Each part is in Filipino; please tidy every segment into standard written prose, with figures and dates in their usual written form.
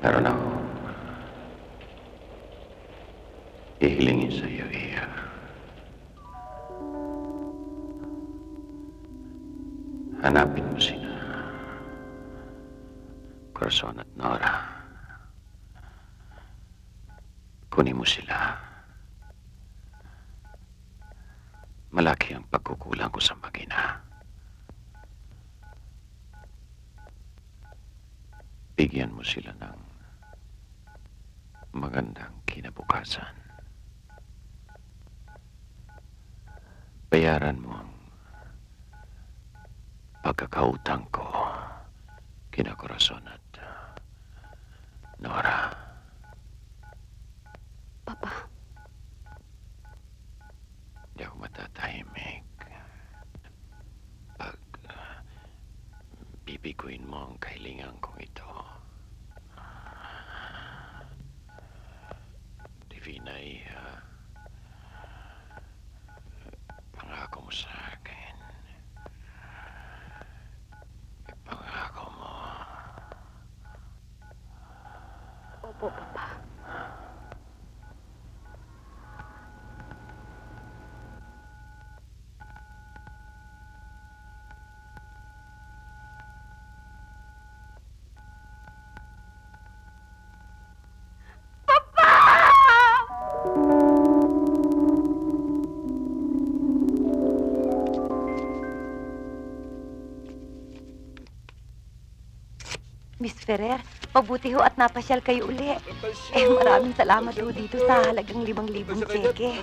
Meron ako hihilingin sa iyo, Iya. Hanapin mo sina Corazon at Nora. Kunin mo sila. Malaki ang pagkukulang ko sa mag-ina. Bigyan mo sila ng magandang kinabukasan. Bayaran mo ang pagkakautang ko kina Corazon at Nora. Papa, Hindi ako matatahimik pag bibiguin mo ang kahilingan kong ito. Divina, pangako mo sa akin. Pangako mo. opo, Papa. Miss Ferrer, mabuti ho at napasyal kayo uli. Maraming salamat ho dito sa halagang 5,000 tseke.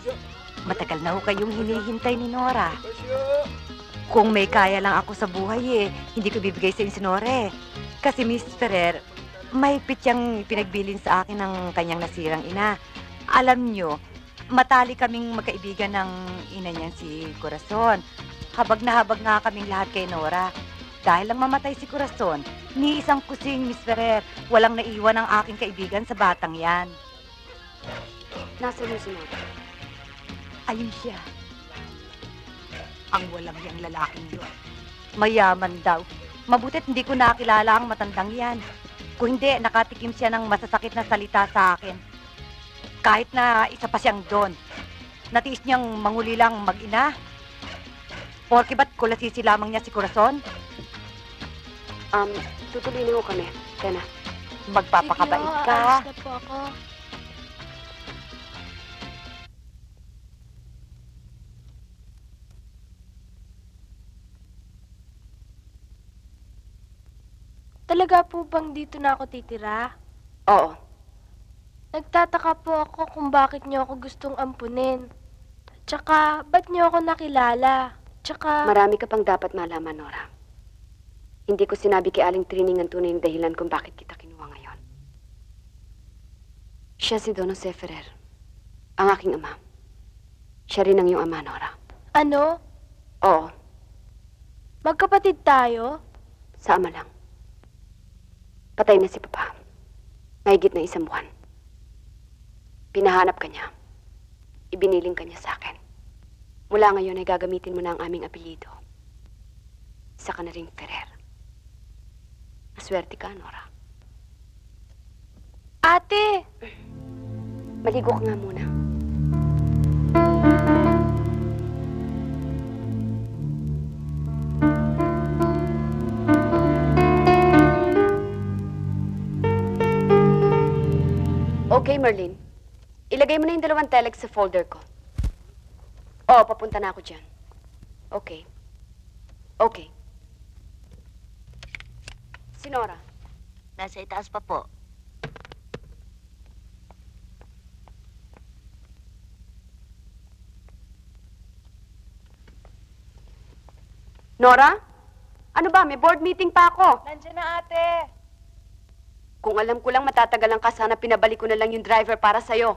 Matagal na ho kayong hinihintay ni Nora. Kung may kaya lang ako sa buhay hindi ko bibigay sa inyo si Nora Kasi Miss Ferrer, may siyang pinagbilin sa akin ng kanyang nasirang ina. Alam nyo, matali kaming magkaibigan ng ina niyan si Corazon. Habag na habag nga kaming lahat kay Nora. Dahil lang mamatay si Corazon, ni isang kusing, Miss Ferrer, walang naiwan ang aking kaibigan sa batang yan. Nasaan yung sunod? Ayun siya. Ang walang yang lalaking yun. Mayaman daw. Mabutit hindi ko nakilala ang matandang yan. Kung hindi, nakatikim siya ng masasakit na salita sa akin. Kahit na isa pa siyang doon. Natiis niyang manguli lang mag-ina. Porke ba't kulasisi lamang niya si Corazon? Tutuloy na ho kami. Kaya na. Magpapakabait ka. Alis na po ako. Talaga po bang dito na ako titira? Oo. Nagtataka po ako kung bakit niyo ako gustong ampunin. Tsaka, ba't niyo ako nakilala? Tsaka... Marami ka pang dapat malaman, Nora. Hindi ko sinabi kay Aling Trining ang tunay na dahilan kung bakit kita kinuha ngayon. Siya si Don Jose Ferrer, ang aking ama. Siya rin ang iyong ama, Nora. Ano? Oo, Magkapatid tayo? sa ama lang. Patay na si Papa. Mahigit na 1 buwan. Pinahanap ka niya. Ibiniling ka niya sa akin. Mula ngayon ay gagamitin mo na ang aming apelyido. Isa ka na ring Ferrer. Maswerte ka, Nora. Ate! Maligo ka nga muna. Okay, Merlin. Ilagay mo na yung 2 telex sa folder ko. Oo, papunta na ako dyan. Okay. Okay. Si Nora. Nasa itaas pa po. Nora? Ano ba? May board meeting pa ako. Nandiyan na, ate. Kung alam ko lang matatagalan ka, sana pinabalik ko na lang yung driver para sa'yo.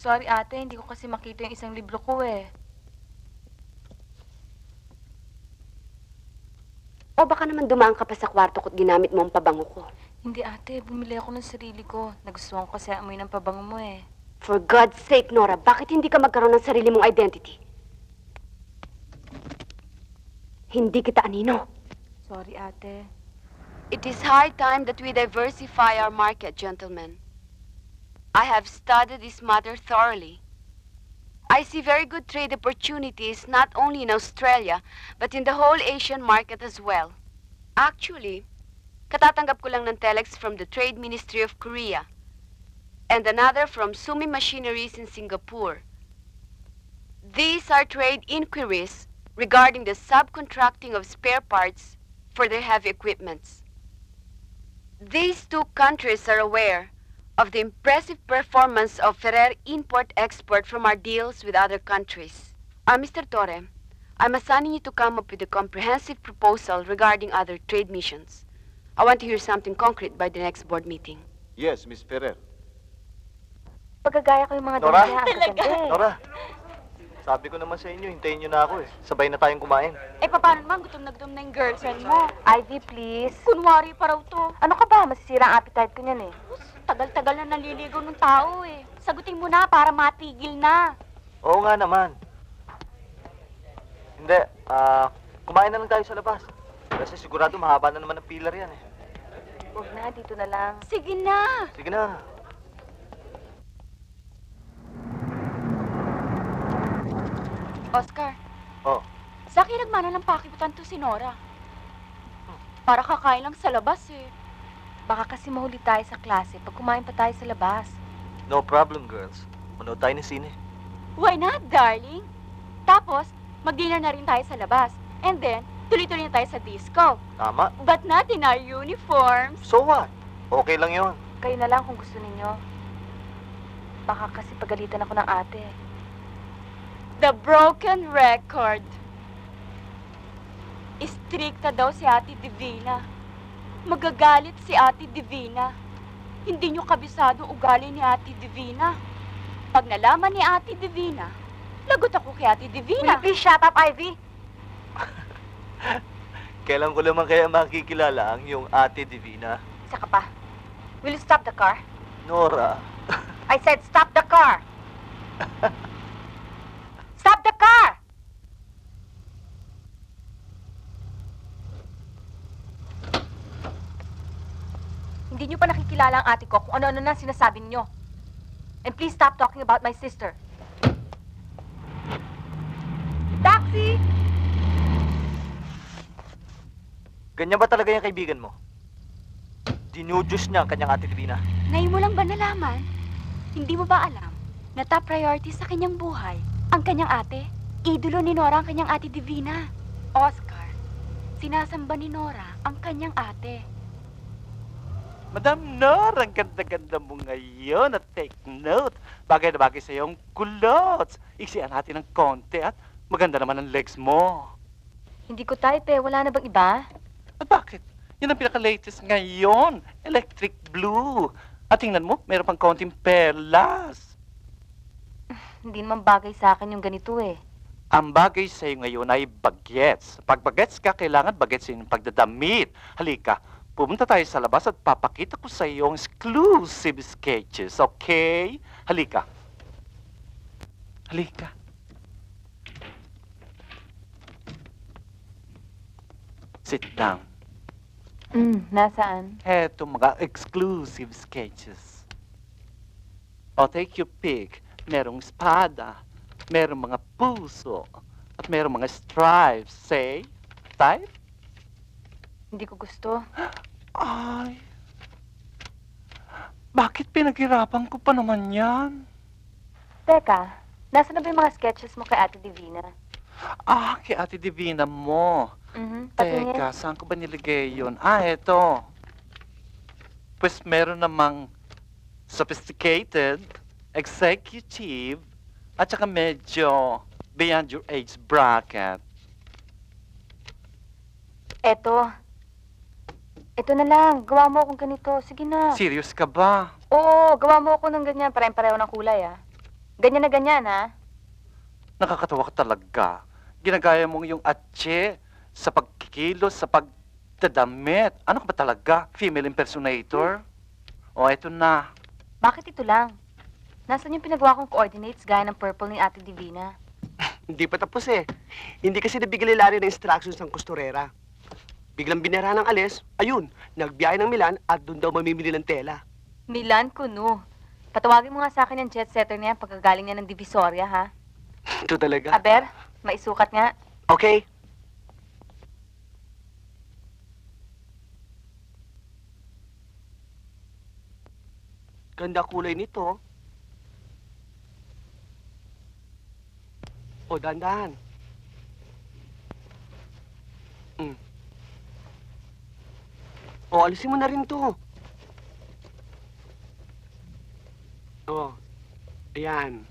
Sorry, ate. Hindi ko kasi makita yung isang libro ko O baka naman dumaan ka pa sa kwarto ko't ginamit mo ang pabango ko. Hindi, ate. Bumili ako ng sarili ko. Nagustuhan ko kasi amoy ng pabango mo For God's sake, Nora, bakit hindi ka magkaroon ng sarili mong identity? Hindi kita anino. Sorry, ate. It is high time that we diversify our market, gentlemen. I have studied this matter thoroughly. I see very good trade opportunities not only in Australia, but in the whole Asian market as well. Actually, katatanggap ko lang ng telex from the Trade Ministry of Korea and another from Sumi Machineries in Singapore. These are trade inquiries regarding the subcontracting of spare parts for their heavy equipments. These two countries are aware of the impressive performance of Ferrer Import-Export from our deals with other countries. Mr. Torre, I'm assigning you to come up with a comprehensive proposal regarding other trade missions. I want to hear something concrete by the next board meeting. Yes, Miss Ferrer. Pagkagaya ko yung mga Nora? dalaga. Ang gaganda eh. Nora, sabi ko naman sa inyo, hintayin nyo na ako eh. Sabay na tayong kumain. Eh, paano naman? Gutom na gutom na yung girlfriend mo. Ivy, please. Kunwari pa raw to. Ano ka ba? Masisira ang appetite ko niyan eh. Tagal-tagal na naliligaw ng tao eh. Sagutin mo na para matigil na. Oo nga naman. Hindi, kumain na lang tayo sa labas. Kasi sigurado mahaba na naman ang pillar yan eh. Huwag na, dito na lang. Sige na. Sige na. Oscar, Oh, sa akin nagmana ng pakibutan to si Nora. Para kakain lang sa labas eh. Baka kasi mahuli tayo sa klase pag kumain pa tayo sa labas. no problem, girls. Manood tayo ng sine. Why not, darling? Tapos, mag-dinner na rin tayo sa labas. And then, tuloy-tuloy na tayo sa disco. Tama. But not in our uniforms. So what? Okay lang yon. Kayo na lang kung gusto ninyo. Baka kasi pagalitan ako ng ate. The broken record. Istrikta daw si Ate Divina. Magagalit si Ate Divina. Hindi nyo kabisado ang ugali ni Ate Divina. Pag nalaman ni Ate Divina, lagot ako kay Ate Will Divina. you please shut up, Ivy? Kailan ko naman kaya makikilala ang yung Ate Divina? Isa ka pa. Will you stop the car? Nora. I said stop the car! Stop the car! Hindi niyo pa nakikilala ang ate ko kung ano-ano na sinasabi niyo. And please stop talking about my sister. Taxi! Ganyan ba talaga yung kaibigan mo? Dinudyos niya ang kanyang Ate Divina. Ngayon mo lang ba nalaman? Hindi mo ba alam na top priority sa kanyang buhay ang kanyang ate? Idolo ni Nora ang kanyang Ate Divina. Oscar, sinasamba ni Nora ang kanyang ate. Madam Nor, ang ganda-ganda mo ngayon at take note. Bagay na bagay sa iyong kulots. Iksian natin ng konti at maganda naman ang legs mo. Hindi ko type eh. Wala na bang iba? At bakit? Yan ang pinaka-latest ngayon. Electric blue. At tingnan mo, meron pang konting perlas. Hindi naman bagay sa akin yung ganito eh. Ang bagay sa iyo ngayon ay bagets. Pag bagets ka, kailangan bagets yung pagdadamit. Halika, pumunta tayo sa labas at papakita ko sa iyo ang exclusive sketches, okay? Halika. Halika. Sit down. Nasaan? Eto mga exclusive sketches. O, take your pick. Merong espada, merong mga puso, at merong mga stripes. Say, type? Hindi ko gusto. Ay, bakit pinaghirapan ko pa naman yan? Teka, nasa na ba yung mga sketches mo kay Ate Divina? Ah, kay Ate Divina mo. Patingin. Teka, saan ko ba nilagay yun? Ah, eto. Pues meron namang sophisticated, executive, at saka medyo beyond your age bracket. Eto. Ito na lang. Gawa mo akong ganito. Sige na. Serious ka ba? Oo, gawa mo ako ng ganyan. Pareho ng kulay, ah. Ganyan na ganyan, ha? Nakakatawa ka talaga. Ginagaya mong yung atse sa pagkikilos, sa pagdadamit. Ano ka ba talaga? Female impersonator? O, eto na. Bakit ito lang? Nasaan yung pinagawa kong coordinates gaya ng purple ni Ate Divina? Hindi pa tapos eh. Hindi kasi nabigay ni Larry ng instructions ng kusturera. Biglang binara ng alis, ayun, nagbiyahe ng Milan at doon daw mamimili ng tela. Milan Kuno. Patawagin mo nga sa akin yung jet setter na yan pagkagaling niya ng Divisoria, ha? Ito talaga. Aber, maisukat nga. Okay. Ganda kulay nito. O, dandahan. O, alisin mo na rin to. O, ayan.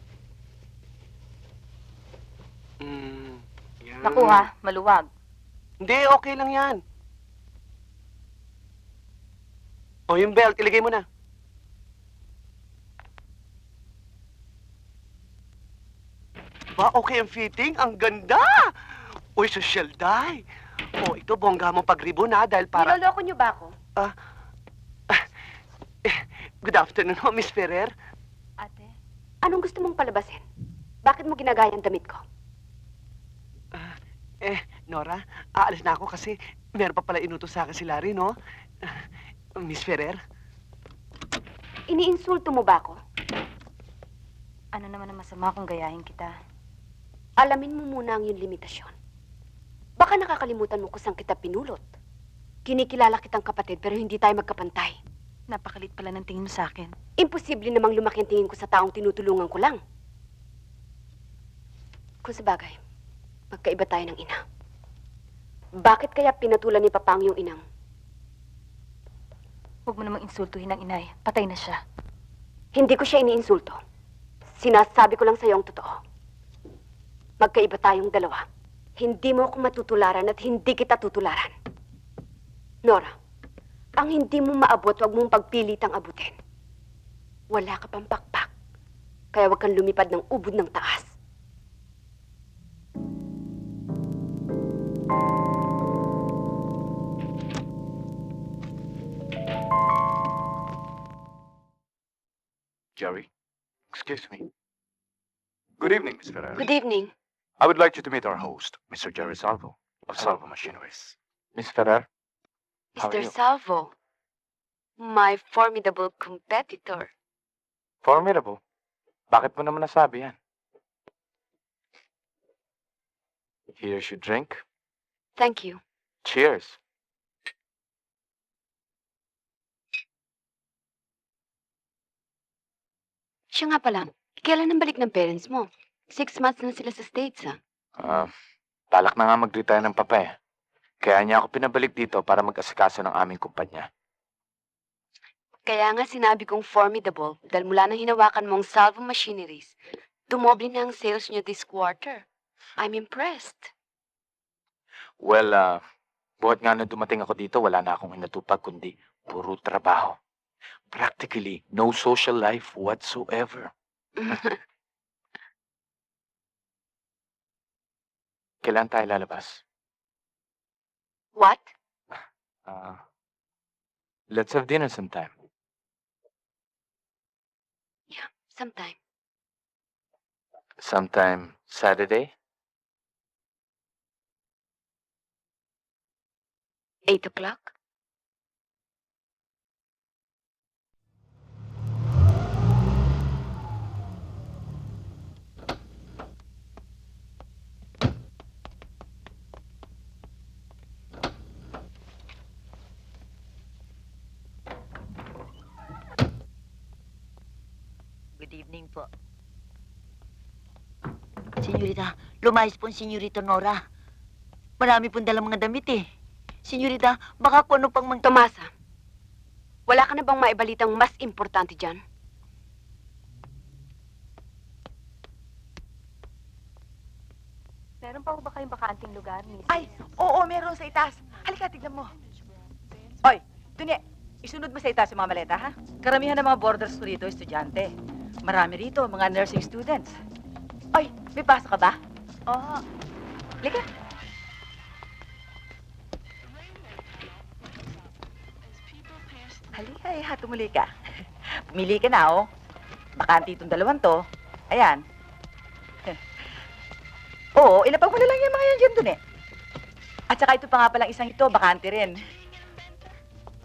Yan. Naku ha, maluwag. Hindi, okay lang yan. O, yung belt, ilagay mo na. Ba, okay ang fitting? Ang ganda! Uy, social die. O, ito, bongga mong pag-ribbon ha, dahil para... Niloloko niyo ba ako? Good afternoon, ho, Miss Ferrer. Ate? Anong gusto mong palabasin? Bakit mo ginagaya ang damit ko? Nora, aalis na ako kasi meron pa pala inutos sa akin si Larry, no? Miss Ferrer? Iniinsulto mo ba ako? Ano naman ang masama kung gayahin kita? Alamin mo muna ang iyong limitasyon. Baka nakakalimutan mo kung saan kita pinulot. Kinikilala kitang kapatid pero hindi tayo magkapantay. Napakalit pala ng tingin mo sa akin. Imposible namang lumaki ang tingin ko sa taong tinutulungan ko lang. Kung sabagay, magkaiba tayo ng ina. Bakit kaya pinatulan ni Papa ang iyong inang? Huwag mo namang insultuhin ang inay. Patay na siya. Hindi ko siya iniinsulto. Sinasabi ko lang sa iyo ang totoo. Magkaiba tayong dalawa. Hindi mo ako matutularan at hindi kita tutularan. Nora, ang hindi mo maabot, wag mong pagpilitang abutin. Wala ka pang pakpak. Kaya wag kang lumipad ng ubod ng taas. Jerry, excuse me. Good evening, Miss Ferrer. Good evening. I would like you to meet our host, Mr. Jerry Salvo, of Salvo Machineries. Miss Ferrer, how are Mr. you? Salvo, my formidable competitor. Formidable. Bakit mo naman nasabi yan? Here's your drink. Thank you. Cheers. Siya nga pala, kailan ang balik ng parents mo? 6 months na sila sa States, ah. Balak na nga mag-retire ng papa eh. Kaya niya ako pinabalik dito para mag-asikaso ng aming kumpanya. Kaya nga sinabi kong formidable dahil mula nang hinawakan mong Salvo Machineries, dumoble na ang sales niyo this quarter. I'm impressed. Well, buhat nga na dumating ako dito, wala na akong hinatupag kundi puro trabaho. Practically, no social life whatsoever. Kailan tayo lalabas? What? Let's have dinner sometime. Sometime. Sometime Saturday? 8 o'clock? Good evening po. Senyorita, lumayas po ang Senyorita Nora. Marami pong dalang mga damit eh. Senyorita, baka kung ano pang Tomasa, wala ka na bang maibalitang mas importante dyan? Meron pa ba kayong bakanting lugar, miss? Ay, oo, meron sa itaas. Halika, tignan mo. Oy, Dunya, isunod mo sa itaas yung mga maleta, ha? Karamihan ng mga boarders ko rito, estudyante. Marami rito, mga nursing students. Oy, may pasok ka ba? Oo. Halika. Halika, tumuli ka. Pumili ka na, oh. Bakante itong dalawang to. Ayan. Oo, ilapag mo na lang yung mga yan dyan dun eh. At saka ito pa nga palang isang ito, bakante rin.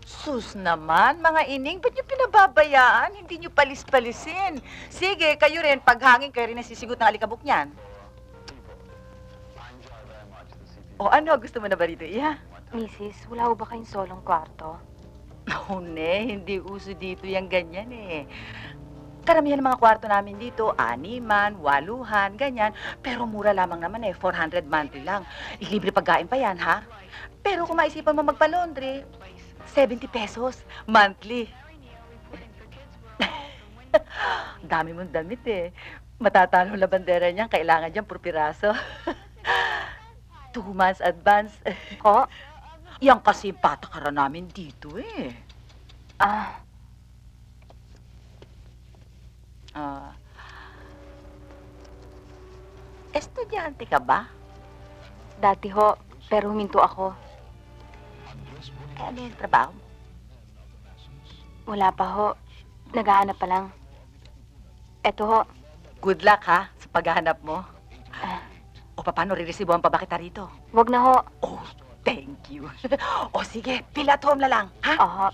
Sus naman, mga ining, ba't niyo pinababayaan? Hindi niyo palis-palisin. Sige, kayo rin, paghangin kayo rin nasisigot ng alikabok niyan. O ano, gusto mo na ba rito, Iha? Mrs., wala ho ba kayong solong kwarto? Oh, ne, hindi uso dito yung ganyan eh. Karamihan ng mga kwarto namin dito, 6, 8, ganyan. Pero mura lamang naman eh, 400 monthly lang. Libre pagkain pa yan, ha? Pero kung maisipan mo magpa-laundry, 70 pesos monthly. Dami mong damit eh. Matatalo ang labandera niyan, kailangan dyan puro piraso. 2 months advance. Ko? Yan kasi yung patakaran namin dito eh. Estudyante ka ba? Dati ho, pero huminto ako. Ano yung trabaho mo? Wala pa ho. Naghahanap pa lang. Eto ho. Good luck ha, sa paghahanap mo. O paano, riresibuhan pa ba kita rito? Wag na ho. Oh, thank you. O sige, fill at home na lang, ha? Oho.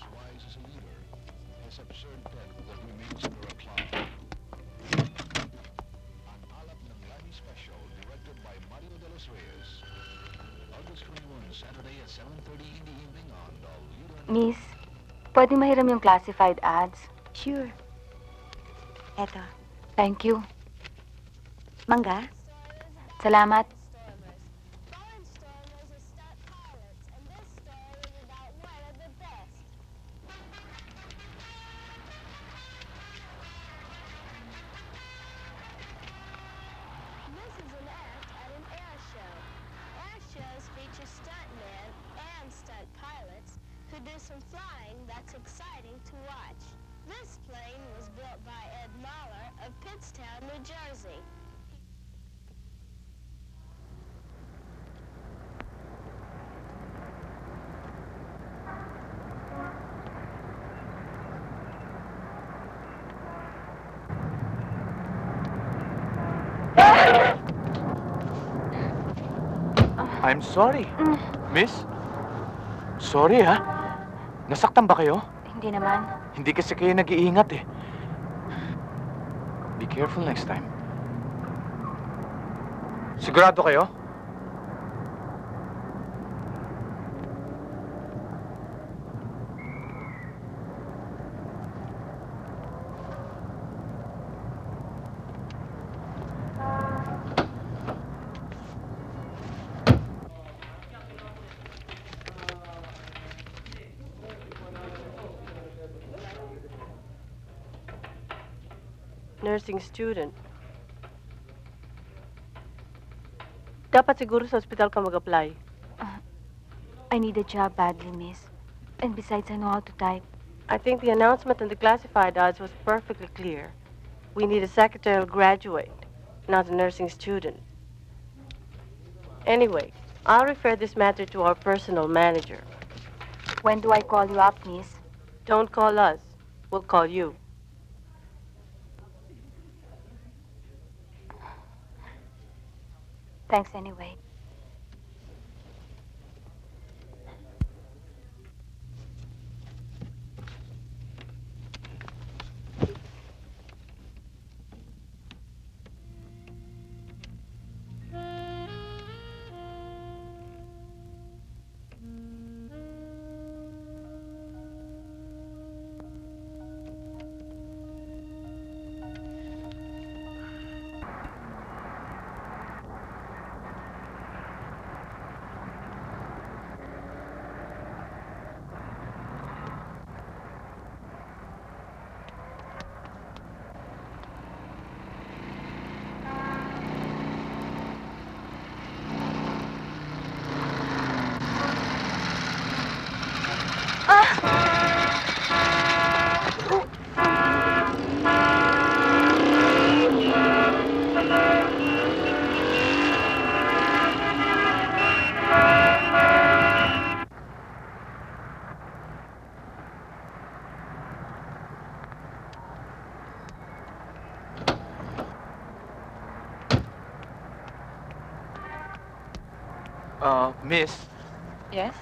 Miss, pwede mahiram yung classified ads? Sure. Eto, Thank you. mangga. Salamat. Do some flying that's exciting to watch. This plane was built by Ed Mahler of Pittstown, New Jersey. I'm sorry. Miss? Sorry ha. Nasaktan ba kayo? Hindi naman. Hindi kasi kayo nag-iingat eh. Be careful next time. Sigurado kayo? Nursing student. Dapat siguro sa ospital ka mag-apply. I need a job badly, miss. And besides, I know how to type. I think the announcement in the classified ads was perfectly clear. We need a secretarial graduate, not a nursing student. Anyway, I'll refer this matter to our personal manager. When do I call you up, miss? Don't call us. We'll call you. Thanks anyway. Miss, Yes?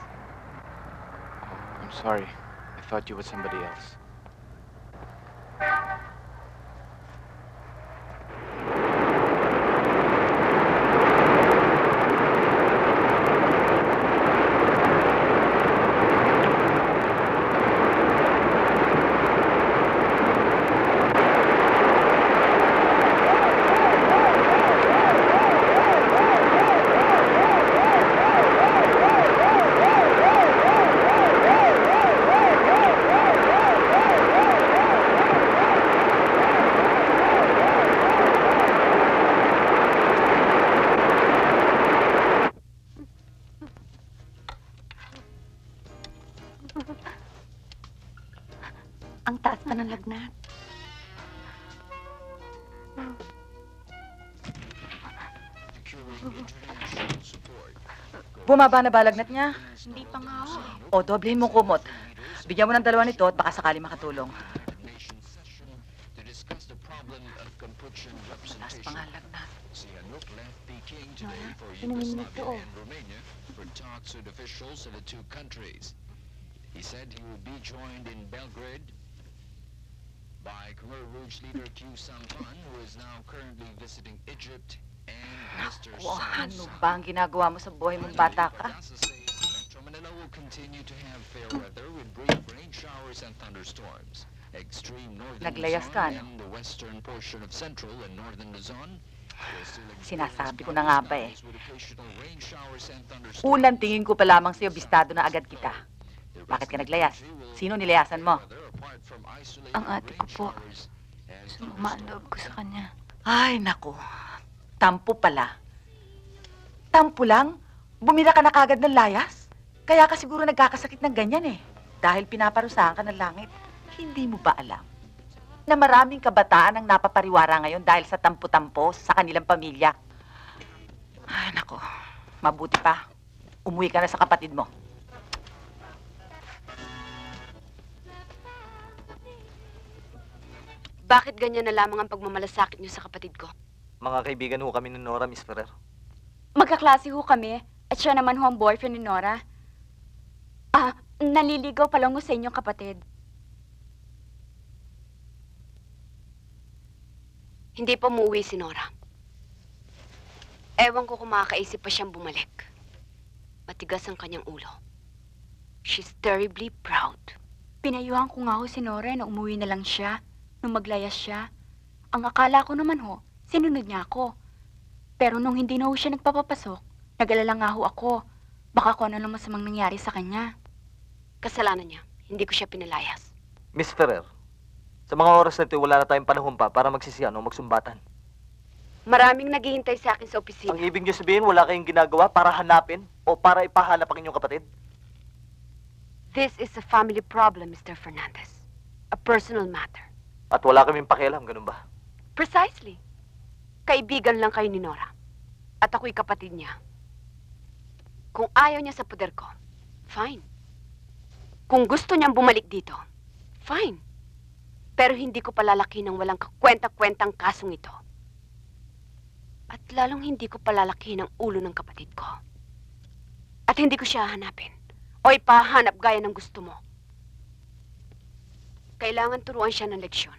I'm sorry. I thought you were somebody else. Ang taas pa ng lagnat. Bumaba na ba lagnat niya? Hindi pa nga ho. O, doblehin mo kumot. Bigyan mo ng dalawa nito at baka sakali makatulong. Taas pa nga lagnat. Inumin mo ito, oh. He said he will be joined in Belgrade by Khmer Rouge leader Q Sampan, who is now currently visiting Egypt, and Mr. Ano ba ang ginagawa mo sa buhay mong bata ka? Metro Manila will continue to have fair weather with brief rain showers and thunderstorms. Extreme northern Naglayas ka, Luzon no? and the western portion of central and northern Luzon will still experience Sinasabi ko na nga ba eh. with occasional rain showers and thunderstorms. Unang tingin ko pa lamang sa'yo, bistado na agad kita. Bakit ka naglayas? Sino nilayasan mo? Ang ate ko po. Sumama ang loob ko sa kanya. Ay, naku. Tampo pala. Tampo lang? Bumira ka na kagad ng layas? Kaya ka siguro nagkakasakit ng ganyan eh. Dahil pinaparusahan ka ng langit. Hindi mo ba alam na maraming kabataan ang napapariwara ngayon dahil sa tampo-tampo sa kanilang pamilya? Ay, naku. Mabuti pa. Umuwi ka na sa kapatid mo. Bakit ganyan na lamang ang pagmamalasakit niyo sa kapatid ko? Mga kaibigan ho kami ni Nora, Miss Ferrer. Magkaklase ho kami at siya naman ho ang boyfriend ni Nora. Naliligaw pa lang ho sa inyong kapatid. Hindi pa umuwi si Nora. Ewan ko kung makakaisip pa siyang bumalik. Matigas ang kanyang ulo. She's terribly proud. Pinayuhan ko nga ho si Nora na umuwi na lang siya nung maglayas siya. Ang akala ko naman ho, sinunod niya ako. Pero nung hindi na ho siya nagpapapasok, nag-alala nga ho ako. Baka kung ano lang masamang nangyari sa kanya. Kasalanan niya. Hindi ko siya pinalayas. Miss Ferrer, sa mga oras na ito, wala na tayong panahon pa para magsisiyan o magsumbatan. Maraming naghihintay sa akin sa opisina. Ang ibig niyo sabihin, wala kayong ginagawa para hanapin o para ipahanap ang inyong kapatid? This is a family problem, Mr. Fernandez. A personal matter. At wala kaming pakialam, ganun ba? Precisely. Kaibigan lang kayo ni Nora. At ako'y kapatid niya. Kung ayaw niya sa poder ko, fine. Kung gusto niyang bumalik dito, fine. Pero hindi ko palalaki ng walang kakwenta-kwentang kasong ito. At lalong hindi ko palalaki ng ulo ng kapatid ko. At hindi ko siya hanapin o ipahanap gaya ng gusto mo. Kailangan turuan siya ng leksyon.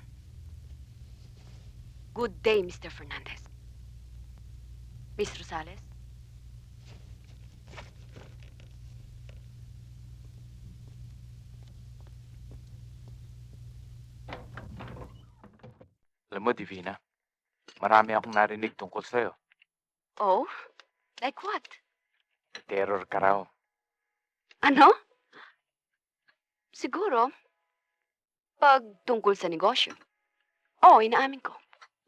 Good day, Mr. Fernandez. Miss Rosales? Alam mo, Divina, marami akong narinig tungkol sa'yo. Oh? Like what? Terror ka raw. Ano? Siguro, pag tungkol sa negosyo. Oo, inaamin ko.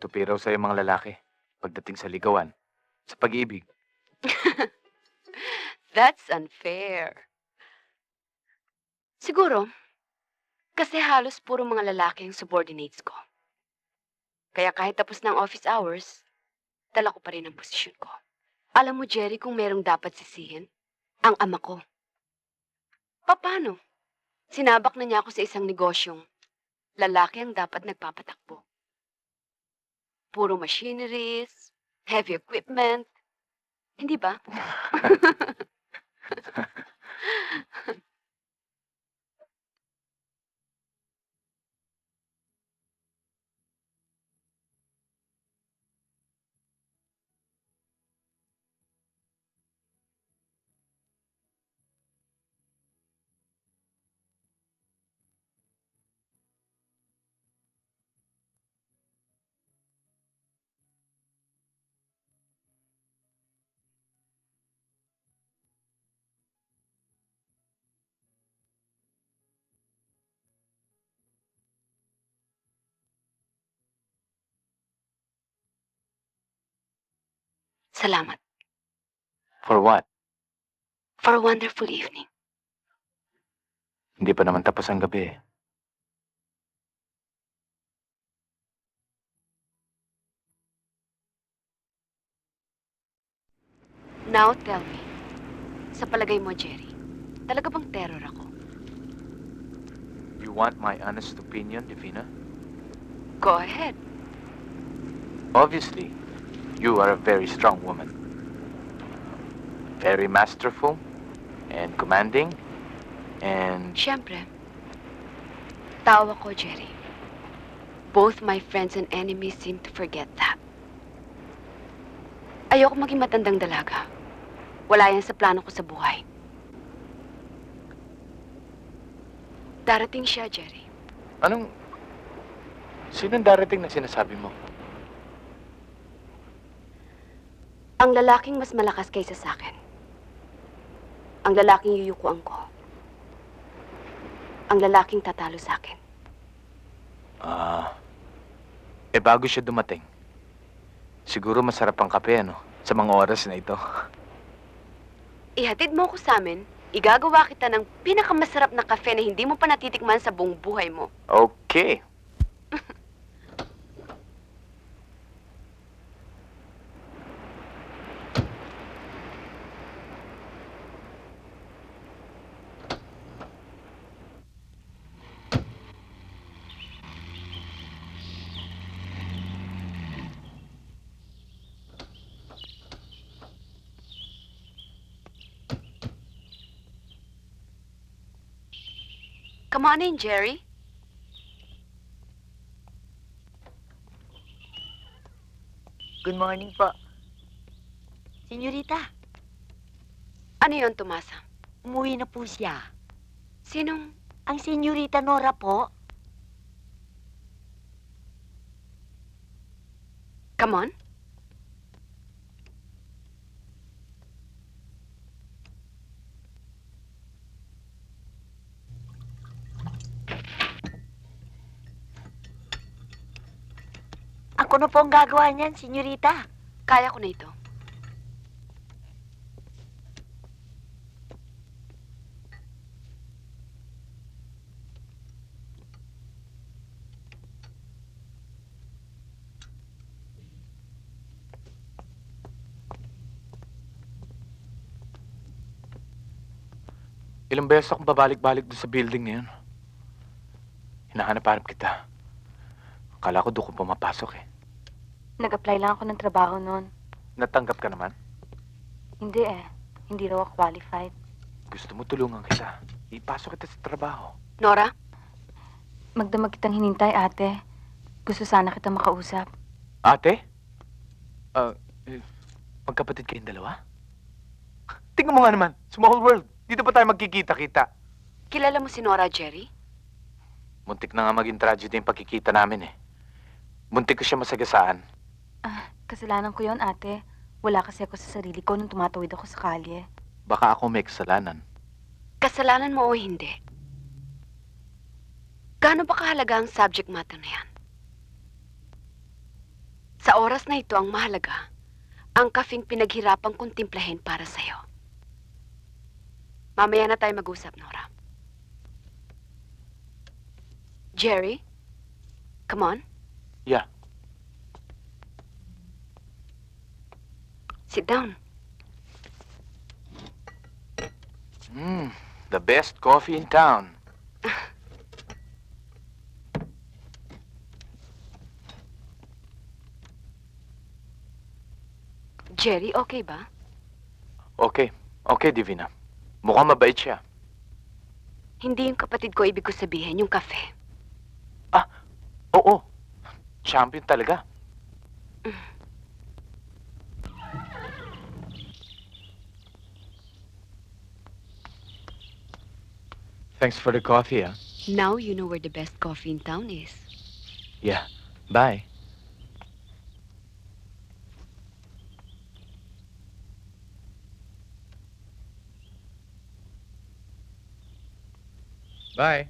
Tupi raw sa'yo mga lalaki pagdating sa ligawan, sa pag-ibig. That's unfair. Siguro, kasi halos puro mga lalaki ang subordinates ko. Kaya kahit tapos ng office hours, dala ko pa rin ang posisyon ko. Alam mo, Jerry, kung merong dapat sisihin, ang ama ko. Paano? Sinabak na niya ako sa isang negosyong lalaki ang dapat nagpapatakbo. Puro machineries, heavy equipment, Hindi ba? Salamat. For what? For a wonderful evening. Hindi pa naman tapos ang gabi eh. Now tell me, sa palagay mo, Jerry, talaga bang terror ako? You want my honest opinion, Divina? Go ahead. Obviously, you are a very strong woman. Very masterful and commanding and... Siyempre. Tao ako, Jerry. Both my friends and enemies seem to forget that. Ayoko maging matandang dalaga. Wala yan sa plano ko sa buhay. Darating siya, Jerry. Anong... Sinong darating na sinasabi mo? Ang lalaking mas malakas kaysa sa akin. Ang lalaking yuyukuan ko. Ang lalaking tatalo sa akin. Bago siya dumating. Siguro masarap ang kape, ano? Sa mga oras na ito. Ihatid mo ko sa amin, igagawa kita ng pinakamasarap na kafe na hindi mo pa natitikman sa buong buhay mo. Okay. Come on in, Jerry. Good morning po. Senyorita, Ano yon, Tomasa? umuwi na po siya. Sinong... Ang senyorita Nora po. Come on? Ako na po ang gagawa niyan, senyorita. Kaya ko na ito. Ilang beses akong babalik-balik doon sa building na yun. Hinahanap-hanap kita. Akala ko doon ko pumapasok eh. Nag-apply lang ako ng trabaho noon. Natanggap ka naman? Hindi eh. Hindi raw ako qualified. Gusto mo tulungan kita. Ipasok kita sa trabaho. Nora? Magdamag kitang hinintay, ate. Gusto sana kita makausap. Ate? Magkapatid kayong dalawa? Tingnan mo nga naman, small world. Dito pa tayo magkikita-kita. Kilala mo si Nora, Jerry? Muntik na nga maging tragedy yung pagkikita namin eh. Muntik ko siya masagasaan. Kasalanan ko yon, ate. Wala kasi ako sa sarili ko nung tumatawid ako sa kalye. Baka ako may kasalanan. Kasalanan mo o hindi? Gaano ba kahalaga ang subject matter na yan? Sa oras na ito ang mahalaga, ang kafeng pinaghirapang kong timplahin para sa'yo. Mamaya na tayo mag-usap, Nora. Jerry? Come on. Yeah. Sit down. The best coffee in town. Jerry, okay ba? Okay. Okay, Divina. Mukhang mabait siya. Hindi yung kapatid ko ibig ko sabihin, yung kafe. Oo. Champion talaga. Thanks for the coffee, ah. Now you know where the best coffee in town is. Yeah. Bye. Bye.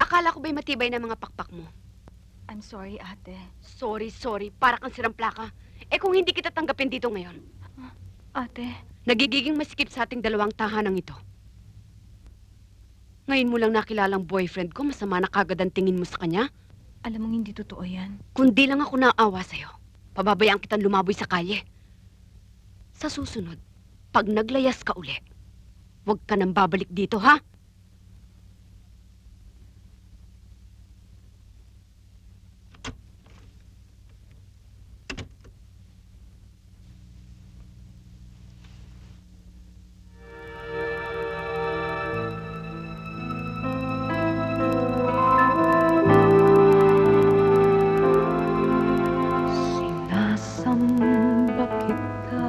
Akala ko ba'y matibay na mga pakpak mo? I'm sorry, ate. Sorry. Para kang sirang plaka. Eh kung hindi kita tanggapin dito ngayon, Ate, nagigiging masikip sa ating dalawang tahanang ito. Ngayon mo lang nakilalang boyfriend ko, masama na kagad ang tingin mo sa kanya? alam mong hindi totoo yan. Kundi lang ako naawa sa'yo, pababayaan kitang lumaboy sa kalye. Sa susunod, pag naglayas ka uli, huwag ka nang babalik dito, ha? Sinasamba kita,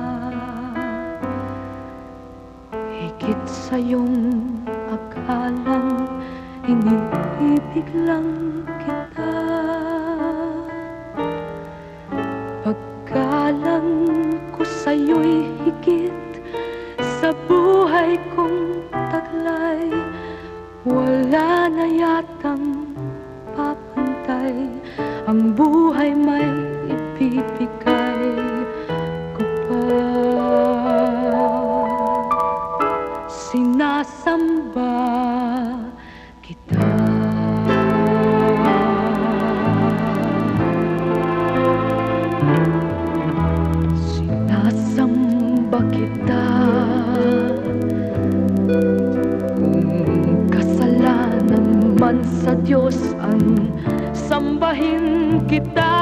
higit sa iyong akalang iniibig lang kita. Paggalang ko sa'yo'y higit sa buhay kong taglay, wala na yatang papantay, ang buhay may ibibigay ko pa. Sinasamba kita. Sinasamba kita. Kung kasalanan man sa Diyos ang sambahin kita,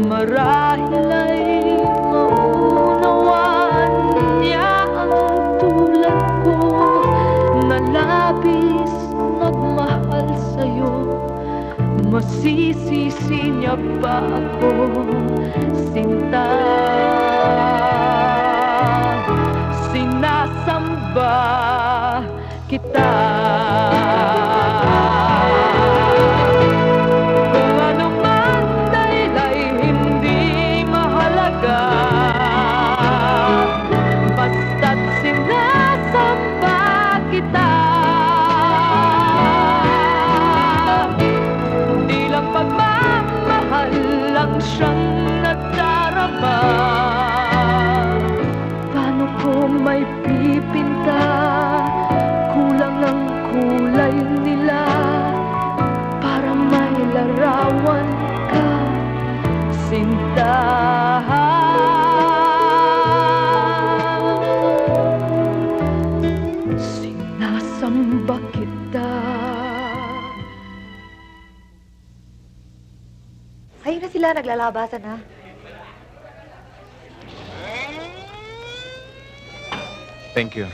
marahil ay maunawaan niya ang tulad ko na labis nagmahal sa'yo. Masisisi niya ba ako, sinta? Sinasamba kita. Kung ano man dahil ay hindi mahalaga, basta't sinasamba kita. Di lang pagmamahal lang siyang nadarama. Paano ko may pipinta? Kulang ang kulay nila para may larawan ka, sinta. Sinasamba kita. Ayun na sila, naglalabasan na. Thank you.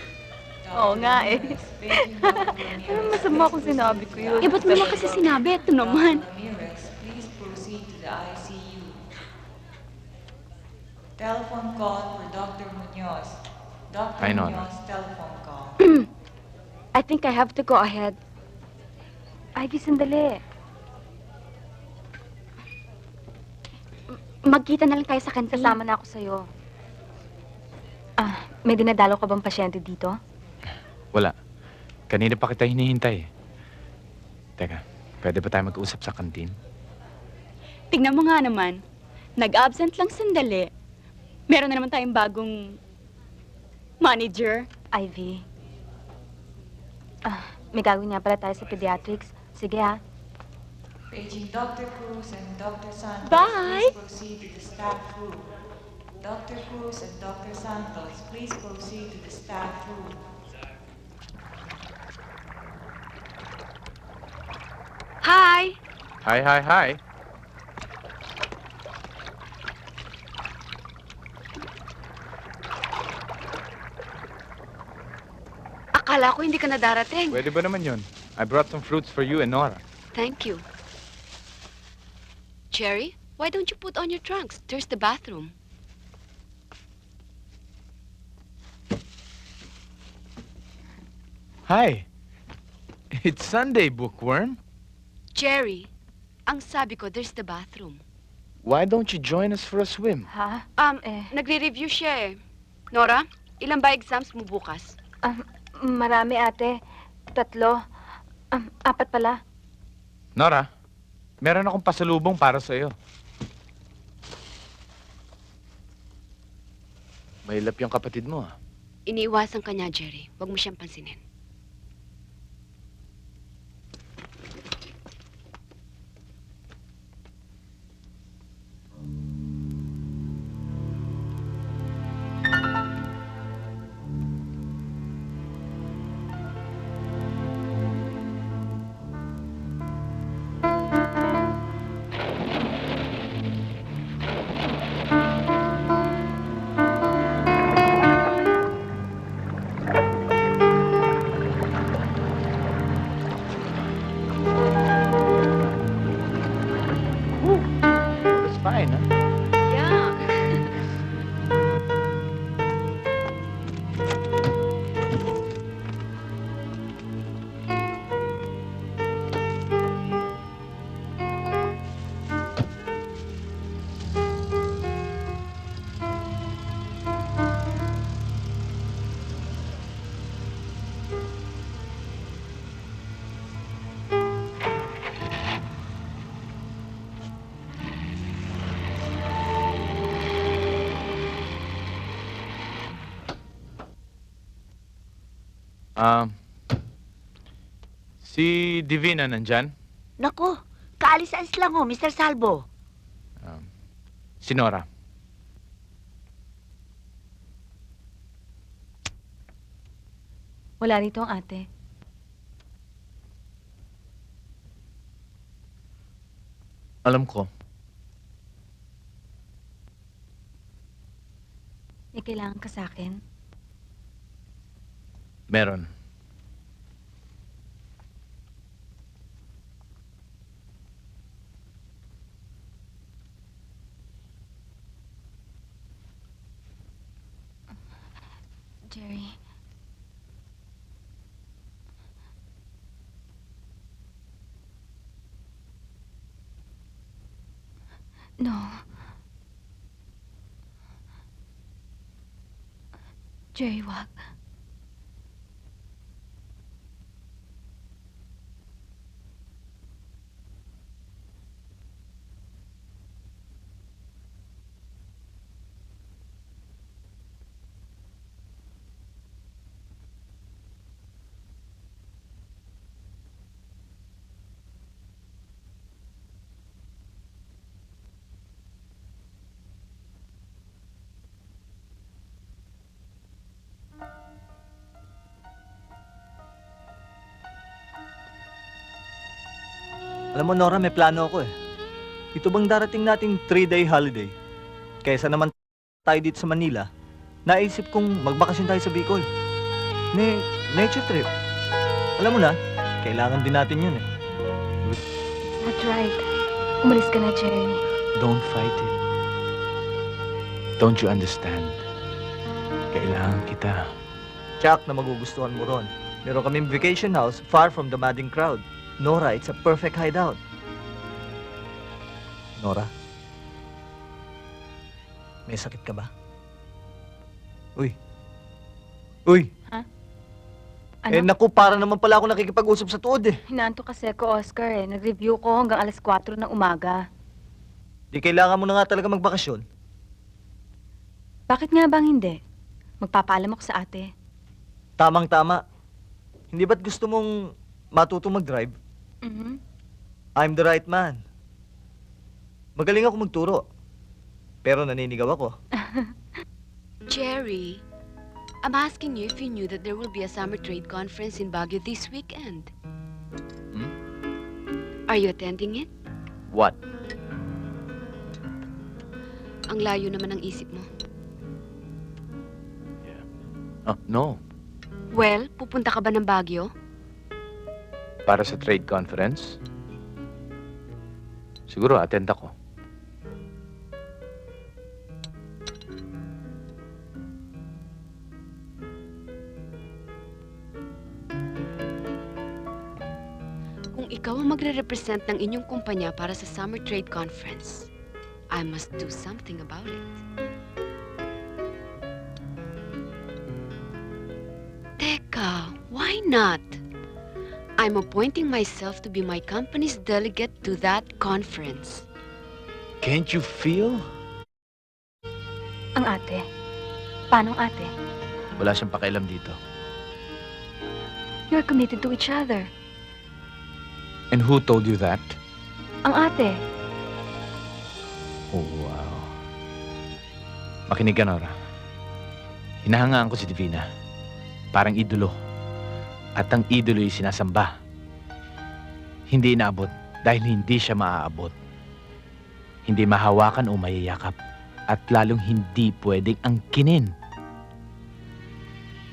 Oo nga eh. Ano masama kung sinabi ko yun? Eh, ba't mo naman kasi sinabi? Ito naman. Please proceed to the ICU. Telephone call for Dr. Munoz. Dr. I know. Munoz, telephone call. I think I have to go ahead. Ivy, sandali. Magkita na lang tayo sa kantin. Kasama na ako sa'yo. May dinadalo ka bang pasyente dito? Wala. Kanina pa kita hinihintay. Teka, pwede ba tayo mag-usap sa kantin? Tingnan mo nga naman. Nag-absent lang sandali. Meron na naman tayong bagong manager. Ivy. May gagawin nga pala tayo sa pediatrics. Sige ha. Paging Dr. Cruz and Dr. Santos, Bye. please proceed to the staff room. Dr. Cruz and Dr. Santos, please proceed to the staff room. Hi! Hi, hi, hi. Akala ko hindi ka na darating. Pwede ba naman yun? I brought some fruits for you and Nora. Thank you. Cherry, why don't you put on your trunks? There's the bathroom. Hi. It's Sunday, bookworm. Cherry, ang sabi ko, there's the bathroom. Why don't you join us for a swim? Ha? Nagre-review siya eh. Nora, ilan ba exams mo bukas? Marami ate. 3. 4 pala. Nora, meron akong pasalubong para sa iyo. Mailap yung kapatid mo, ah. Iniiwasan ka niya, Jerry. Huwag mo siyang pansinin. That's fine, huh? Yeah. Si Divina nandyan? Nako, kaalis-alis lang ho, Mr. Salvo. Si Nora? Wala rito ang ate. Alam ko. May kailangan ka sa akin. Meron. Jerry. No. Jerry, wag. Alam mo, Nora, may plano ako eh. Ito bang darating nating 3-day holiday? Kaysa naman tayo dito sa Manila, naisip kong magbakasyon tayo sa Bicol. Nature trip. Alam mo na, kailangan din natin yun eh. That's right. Umalis ka na, Jerry. Don't fight it. Don't you understand? Kailangan kita. Tsak na magugustuhan mo ron. Meron kaming vacation house far from the madding crowd. Nora, it's a perfect hideout. Nora? May sakit ka ba? Uy. Uy! Ha? Eh naku, para naman pala ako nakikipag-usap sa tuod eh. Hinaantok kasi ako, Oscar eh. Nag-review ko hanggang 4:00 ng umaga. Di kailangan mo na nga talaga magbakasyon. Bakit nga bang hindi? Magpapaalam ako sa ate. Tamang-tama. Hindi ba't gusto mong matutong mag-drive? Mhm. I'm the right man. Magaling ako magturo. Pero naninigaw ako. Jerry, I'm asking you if you knew that there will be a summer trade conference in Baguio this weekend. Are you attending it? What? Ang layo naman ng isip mo. Oh, no. Well, pupunta ka ba ng Baguio? Para sa trade conference? Siguro attend ako. Kung ikaw ang magre-represent ng inyong kumpanya para sa summer trade conference, I must do something about it. Teka, why not? I'm appointing myself to be my company's delegate to that conference. Can't you feel? Ang ate. Paanong ate? Wala siyang pakialam dito. You're committed to each other. And who told you that? Ang ate. Oh, wow. Makinig ka, Nora. Hinahangaan ko si Divina. Parang idolo. At ang idolo'y sinasamba. Hindi inaabot dahil hindi siya maaabot. Hindi mahawakan o mayayakap. At lalong hindi pwedeng angkinin.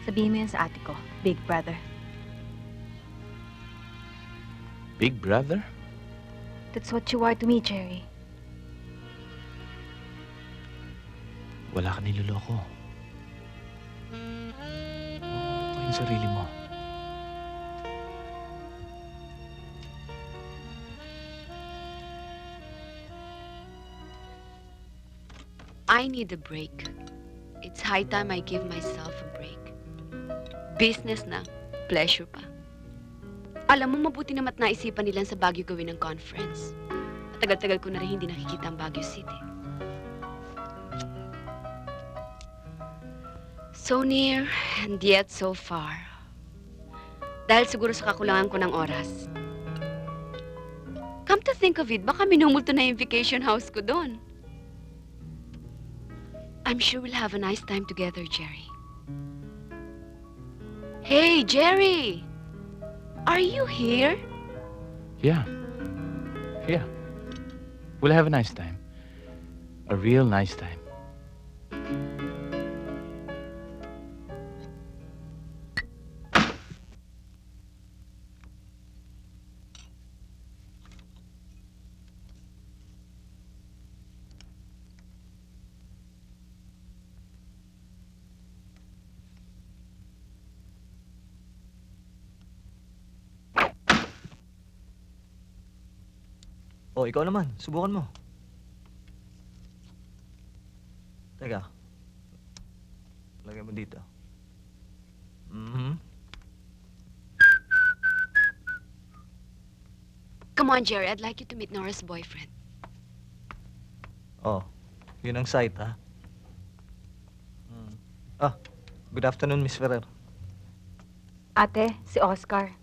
Sabihin mo yan sa ate ko, Big Brother. Big brother? That's what you are to me, Jerry. Wala ka niloloko. Huwag mo yung sarili mo. I need a break. It's high time I give myself a break. Business na, pleasure pa. Alam mo, mabuti namat naisipan nilang sa Baguio gawin ng conference. Tagal-tagal ko na rin hindi nakikita ang Baguio City. So near and yet so far. Dahil siguro sa kakulangan ko ng oras. Come to think of it, baka minumulto na yung vacation house ko doon. I'm sure we'll have a nice time together, Jerry. Hey, Jerry! Are you here? Yeah. Yeah. We'll have a nice time. A real nice time. Oh, ikaw naman. Subukan mo. Teka. Lagay mo dito. Come on, Jerry. I'd like you to meet Nora's boyfriend. Oh, yun ang site, ha? Ah, good afternoon, Miss Ferrer. Ate, si Oscar.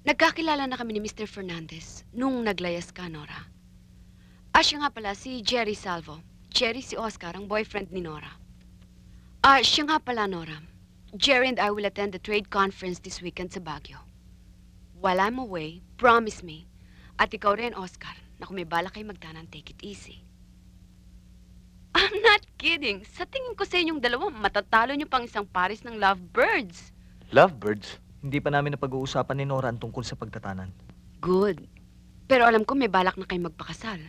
Nagkakilala na kami ni Mr. Fernandez nung naglayas ka, Nora. Siya nga pala si Jerry Salvo. Jerry si Oscar, ang boyfriend ni Nora. Siya nga pala, Nora. Jerry and I will attend the trade conference this weekend sa Baguio. While I'm away, promise me, at ikaw rin, Oscar, na kung may balak kayo magtanan, take it easy. I'm not kidding. Sa tingin ko sa inyong dalawa, matatalo niyo pang isang pares ng lovebirds. Lovebirds? Hindi pa namin napag-uusapan ni Nora ang tungkol sa pagtatanan. Good. Pero alam ko may balak na kayo magpakasal.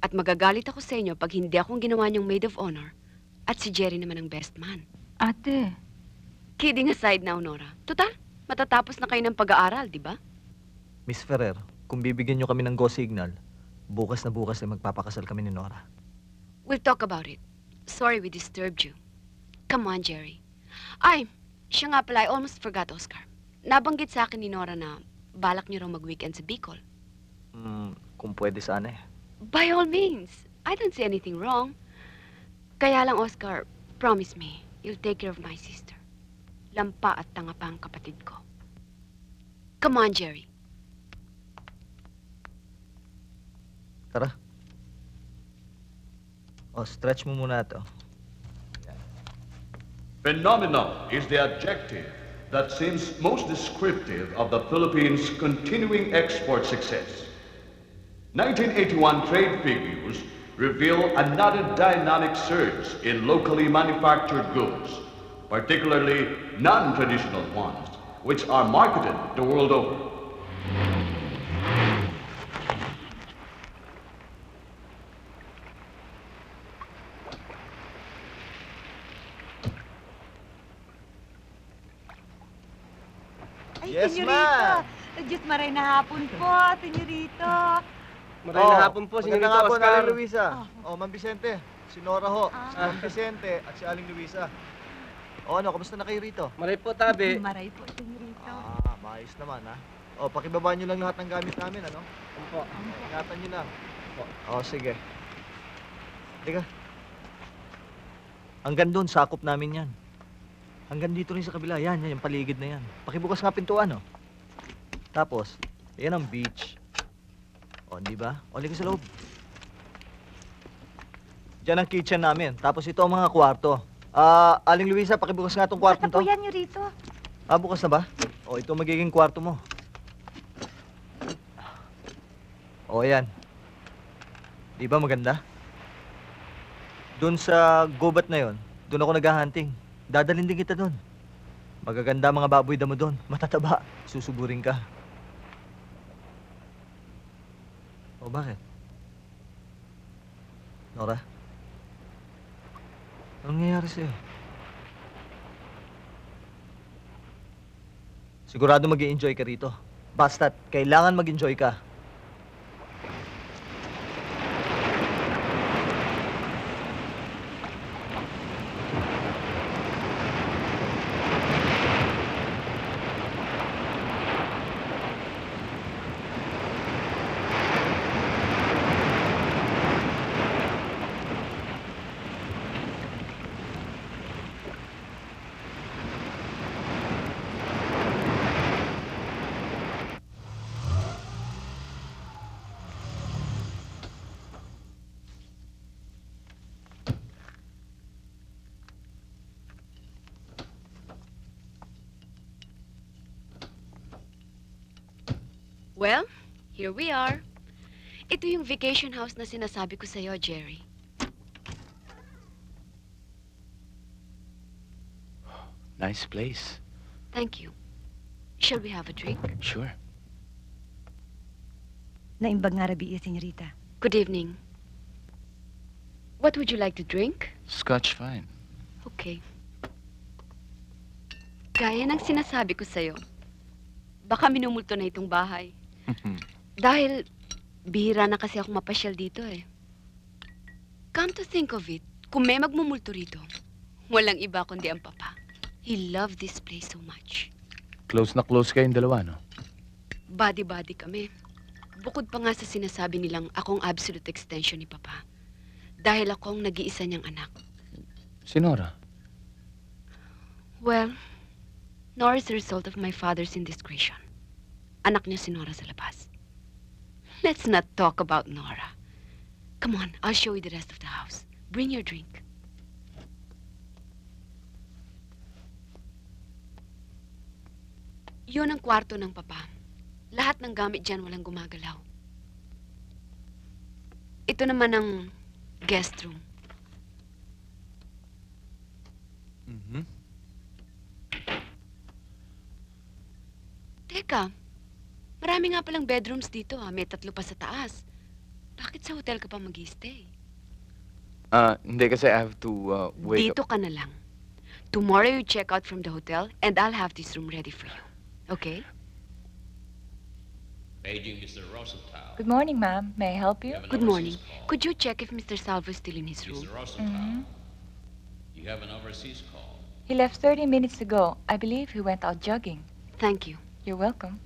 At magagalit ako sa inyo pag hindi akong ginawa niyong maid of honor at si Jerry naman ang best man. Ate. Kidding aside now, Nora. Total, matatapos na kayo ng pag-aaral, di ba? Miss Ferrer, kung bibigyan nyo kami ng go signal, bukas na bukas ay magpapakasal kami ni Nora. We'll talk about it. Sorry we disturbed you. Come on, Jerry. Siya nga pala, I almost forgot, Oscar. Nabanggit sa akin ni Nora na balak niyo raw mag-weekend sa Bicol. Kung pwede sana eh. By all means. I don't see anything wrong. Kaya lang, Oscar, promise me, you'll take care of my sister. Lampa at tanga pa ang kapatid ko. Come on, Jerry. Tara. O, stretch mo muna to. Phenomenal is the adjective that seems most descriptive of the Philippines' continuing export success. 1981 trade figures reveal another dynamic surge in locally manufactured goods, particularly non-traditional ones, which are marketed the world over. Ay, Yes, senyorita. Diyos maray na hapon po, senyorito. Maraming na hapon po, Magandang Senyorita hapon, Oscar. Aling Luisa. Oh, Ma'am Vicente. Si Nora ho. Si Ma'am Vicente at si Aling Luisa. O ano, kamusta na kayo rito? Maray po, tabi. Maray po, senyorito. Maayos naman, ha? O, pakibaba nyo lang lahat ng gamit namin, ano? Opo. Ingatan nyo lang. O, sige. Teka. Hanggang doon, sakop namin yan. Hanggang dito rin sa kabila. Yan, yung paligid na yan. Pakibukas nga pintuan, oh. Tapos, yan ang beach. O, di ba? O, liga sa loob. Diyan ang kitchen namin. Tapos ito ang mga kwarto. Aling Luisa, pakibukas nga itong kwarto Basta po to. yan, senyorito. Bukas na ba? O, ito magiging kwarto mo. O, yan. Di ba maganda? Doon sa gubat na yon, doon ako naghahunting. Dadalhin din kita doon. Magaganda mga baboy damo doon. Matataba. Susugurin ka. O, bakit? Nora? Anong nangyayari sa'yo? Sigurado mag-i-enjoy ka rito. Basta't kailangan mag-enjoy ka. Well, here we are. Ito yung vacation house na sinasabi ko sa'yo, Jerry. Nice place. Thank you. Shall we have a drink? Sure. Naimbag nga rabi, senyorita. Good evening. What would you like to drink? Scotch fine. Okay. Gaya ng sinasabi ko sa'yo, baka minumulto na itong bahay. Dahil bihira na kasi ako mapasyal dito eh. Come to think of it, kung may magmumulto rito, walang iba kundi ang papa. He loved this place so much. Close na close kayong dalawa, no? Body-body kami. Bukod pa nga sa sinasabi nilang akong absolute extension ni papa. Dahil akong nag-iisa niyang anak. Si Nora. Well, Nora is the result of my father's indiscretion. Anak niya si Nora sa labas. Let's not talk about Nora. Come on, I'll show you the rest of the house. Bring your drink. Yun ang kwarto ng papa. Lahat ng gamit dyan walang gumagalaw. Ito naman ang guest room. Teka, marami nga palang bedrooms dito ha. May 3 pa sa taas. Bakit sa hotel ka pa mag-stay? Hindi kasi I have to wake Dito ka na lang. Tomorrow you check out from the hotel and I'll have this room ready for you. Okay? Paging Mr. Rosenthal. Good morning, ma'am. May I help you? Good morning. Could you check if Mr. Salvo is still in his room? Mr. Rosenthal, you have an overseas call. He left 30 minutes ago. I believe he went out jogging. Thank you. You're welcome.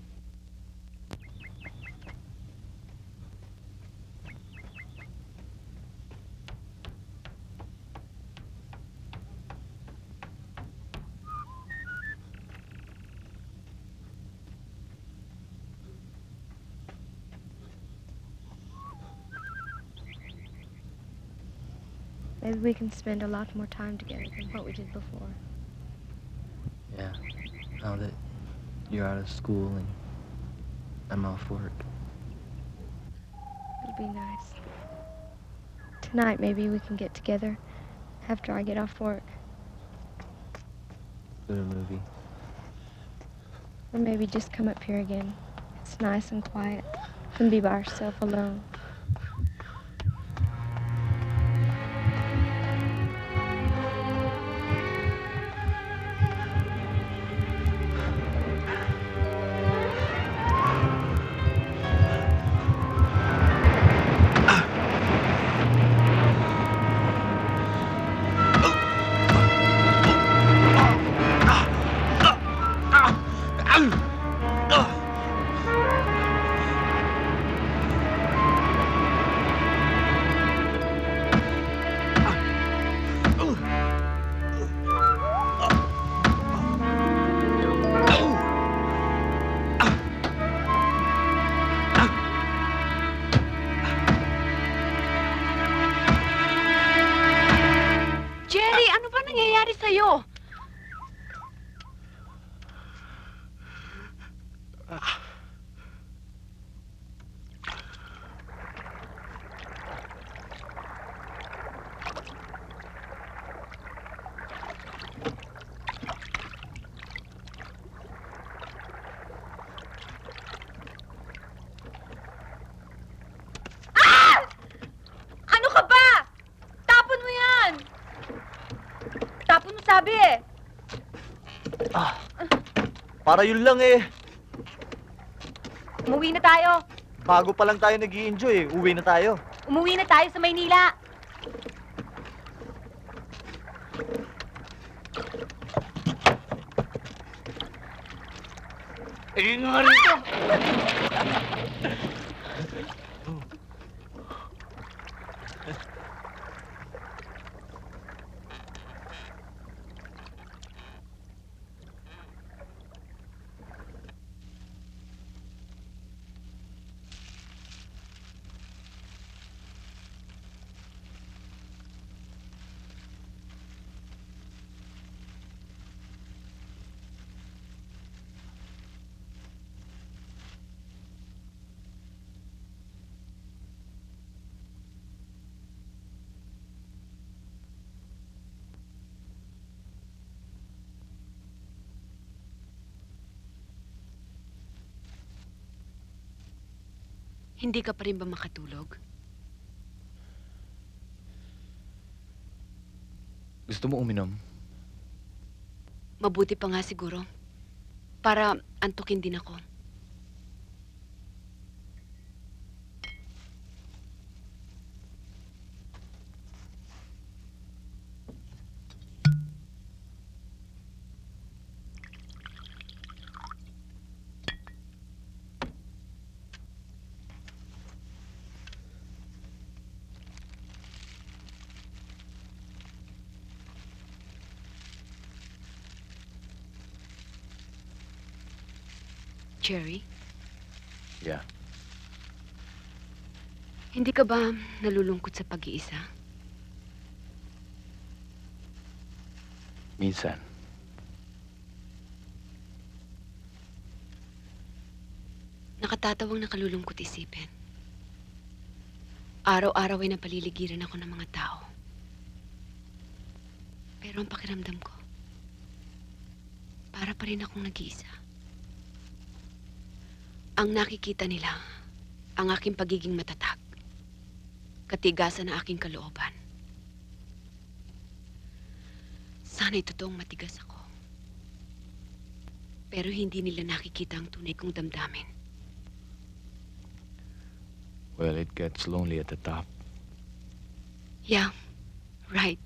Maybe we can spend a lot more time together than what we did before. Yeah, now that you're out of school and I'm off work. It'll be nice. Tonight, maybe we can get together after I get off work. Go to a movie. Or maybe just come up here again. It's nice and quiet. We can be by ourselves alone. Jerry, ano ba nangyayari sa'yo? Ano ka ba? Tapon mo yan! Tapon mo sabi eh. Para yun lang eh. Umuwi na tayo. Bago pa lang tayo nag-i-enjoy eh. Uwi na tayo. Umuwi na tayo sa Maynila. nga rito. Hindi ka pa rin ba makatulog? Gusto mo uminom? Mabuti pa nga siguro. Para antukin din ako. Jerry, Yeah. hindi ka ba nalulungkot sa pag-iisa? Minsan. Nakatatawang nakalulungkot isipin. Araw-araw ay napaliligiran ako ng mga tao. Pero ang pakiramdam ko, para pa rin akong nag-iisa. Ang nakikita nila, ang aking pagiging matatag, katigasan ng aking kalooban. Sana'y totoong matigas ako. Pero hindi nila nakikita ang tunay kong damdamin. Well, it gets lonely at the top. Yeah, right.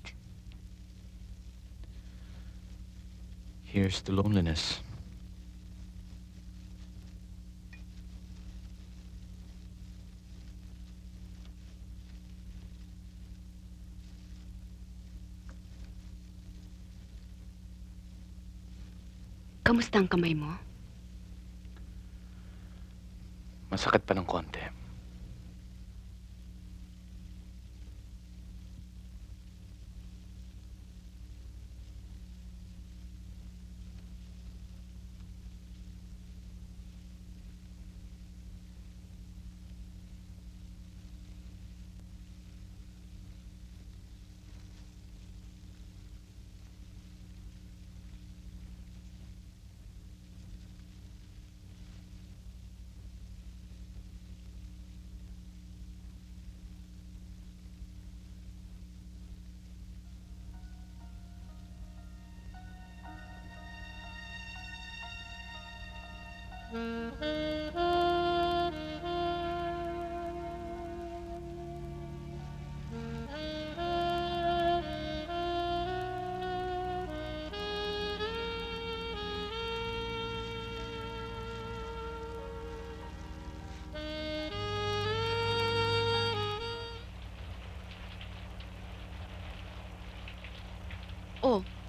Here's to loneliness. Kamusta ang kamay mo? Masakit pa ng konti. Oh,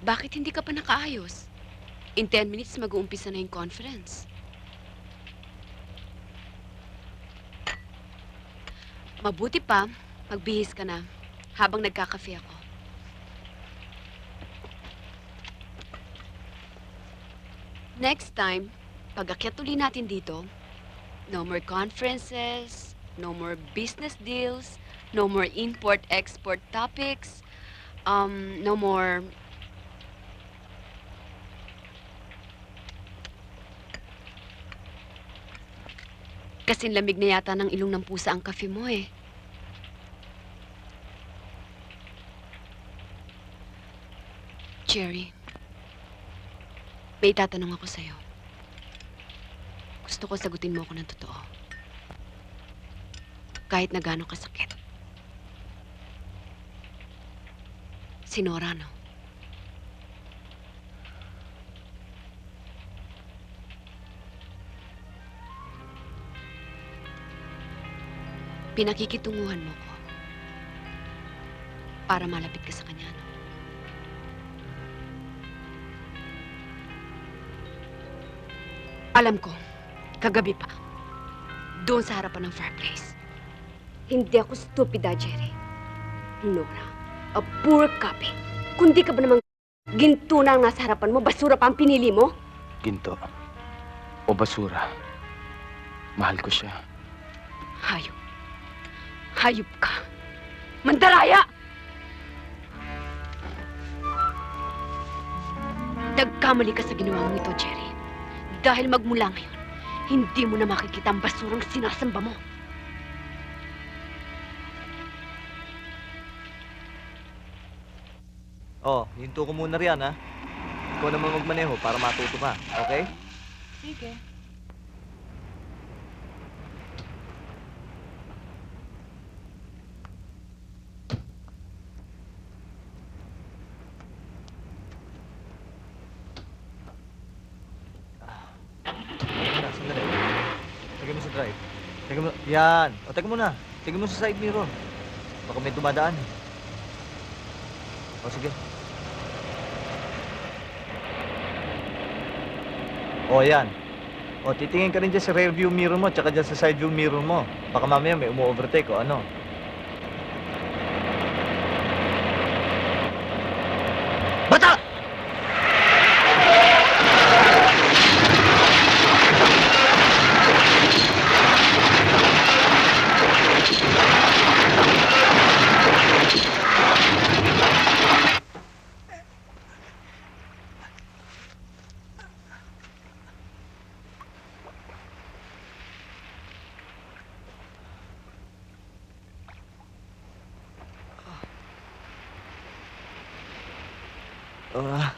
bakit hindi ka pa nakaayos? In 10 minutes, mag-uumpisa na yung conference. Mabuti pa, magbihis ka na habang nagkakafe ako. Next time, pag-akyat uli natin dito, no more conferences, no more business deals, no more import-export topics, no more... Kasing lamig na yata ng ilong ng pusa ang kafe mo eh. Jerry, may tatanong ako sa'yo. Gusto ko sagutin mo ako ng totoo. Kahit na gaano kasakit. Si Nora, no? Pinakikitunguhan mo ko para malapit ka sa kanya, no? Alam ko, kagabi pa, doon sa harapan ng fireplace. Hindi ako stupida, Jerry. Nora, a poor copy. Kundi ka ba namang ginto na ang nasa harapan mo, basura pa ang pinili mo? Ginto. O basura. Mahal ko siya. Hayop. Hayop ka. Mandaraya! Nagkamali ka sa ginawa mo ito, Jerry. Dahil magmula ngayon, hindi mo na makikita ang basurang sinasamba mo. Oh, hinto ko muna riyan, ha? Ikaw naman magmaneho para matuto ka, okay? Sige. Sandali. Tignan mo sa drive. Tignan mo. Yan. O, tignan mo na. Tignan mo sa side mirror. Baka may dumadaan. O, sige. O, yan. O, titingin ka rin dyan sa rear view mirror mo tsaka dyan sa side view mirror mo. Baka mamaya may umu-overtake o ano. Bata! Nora.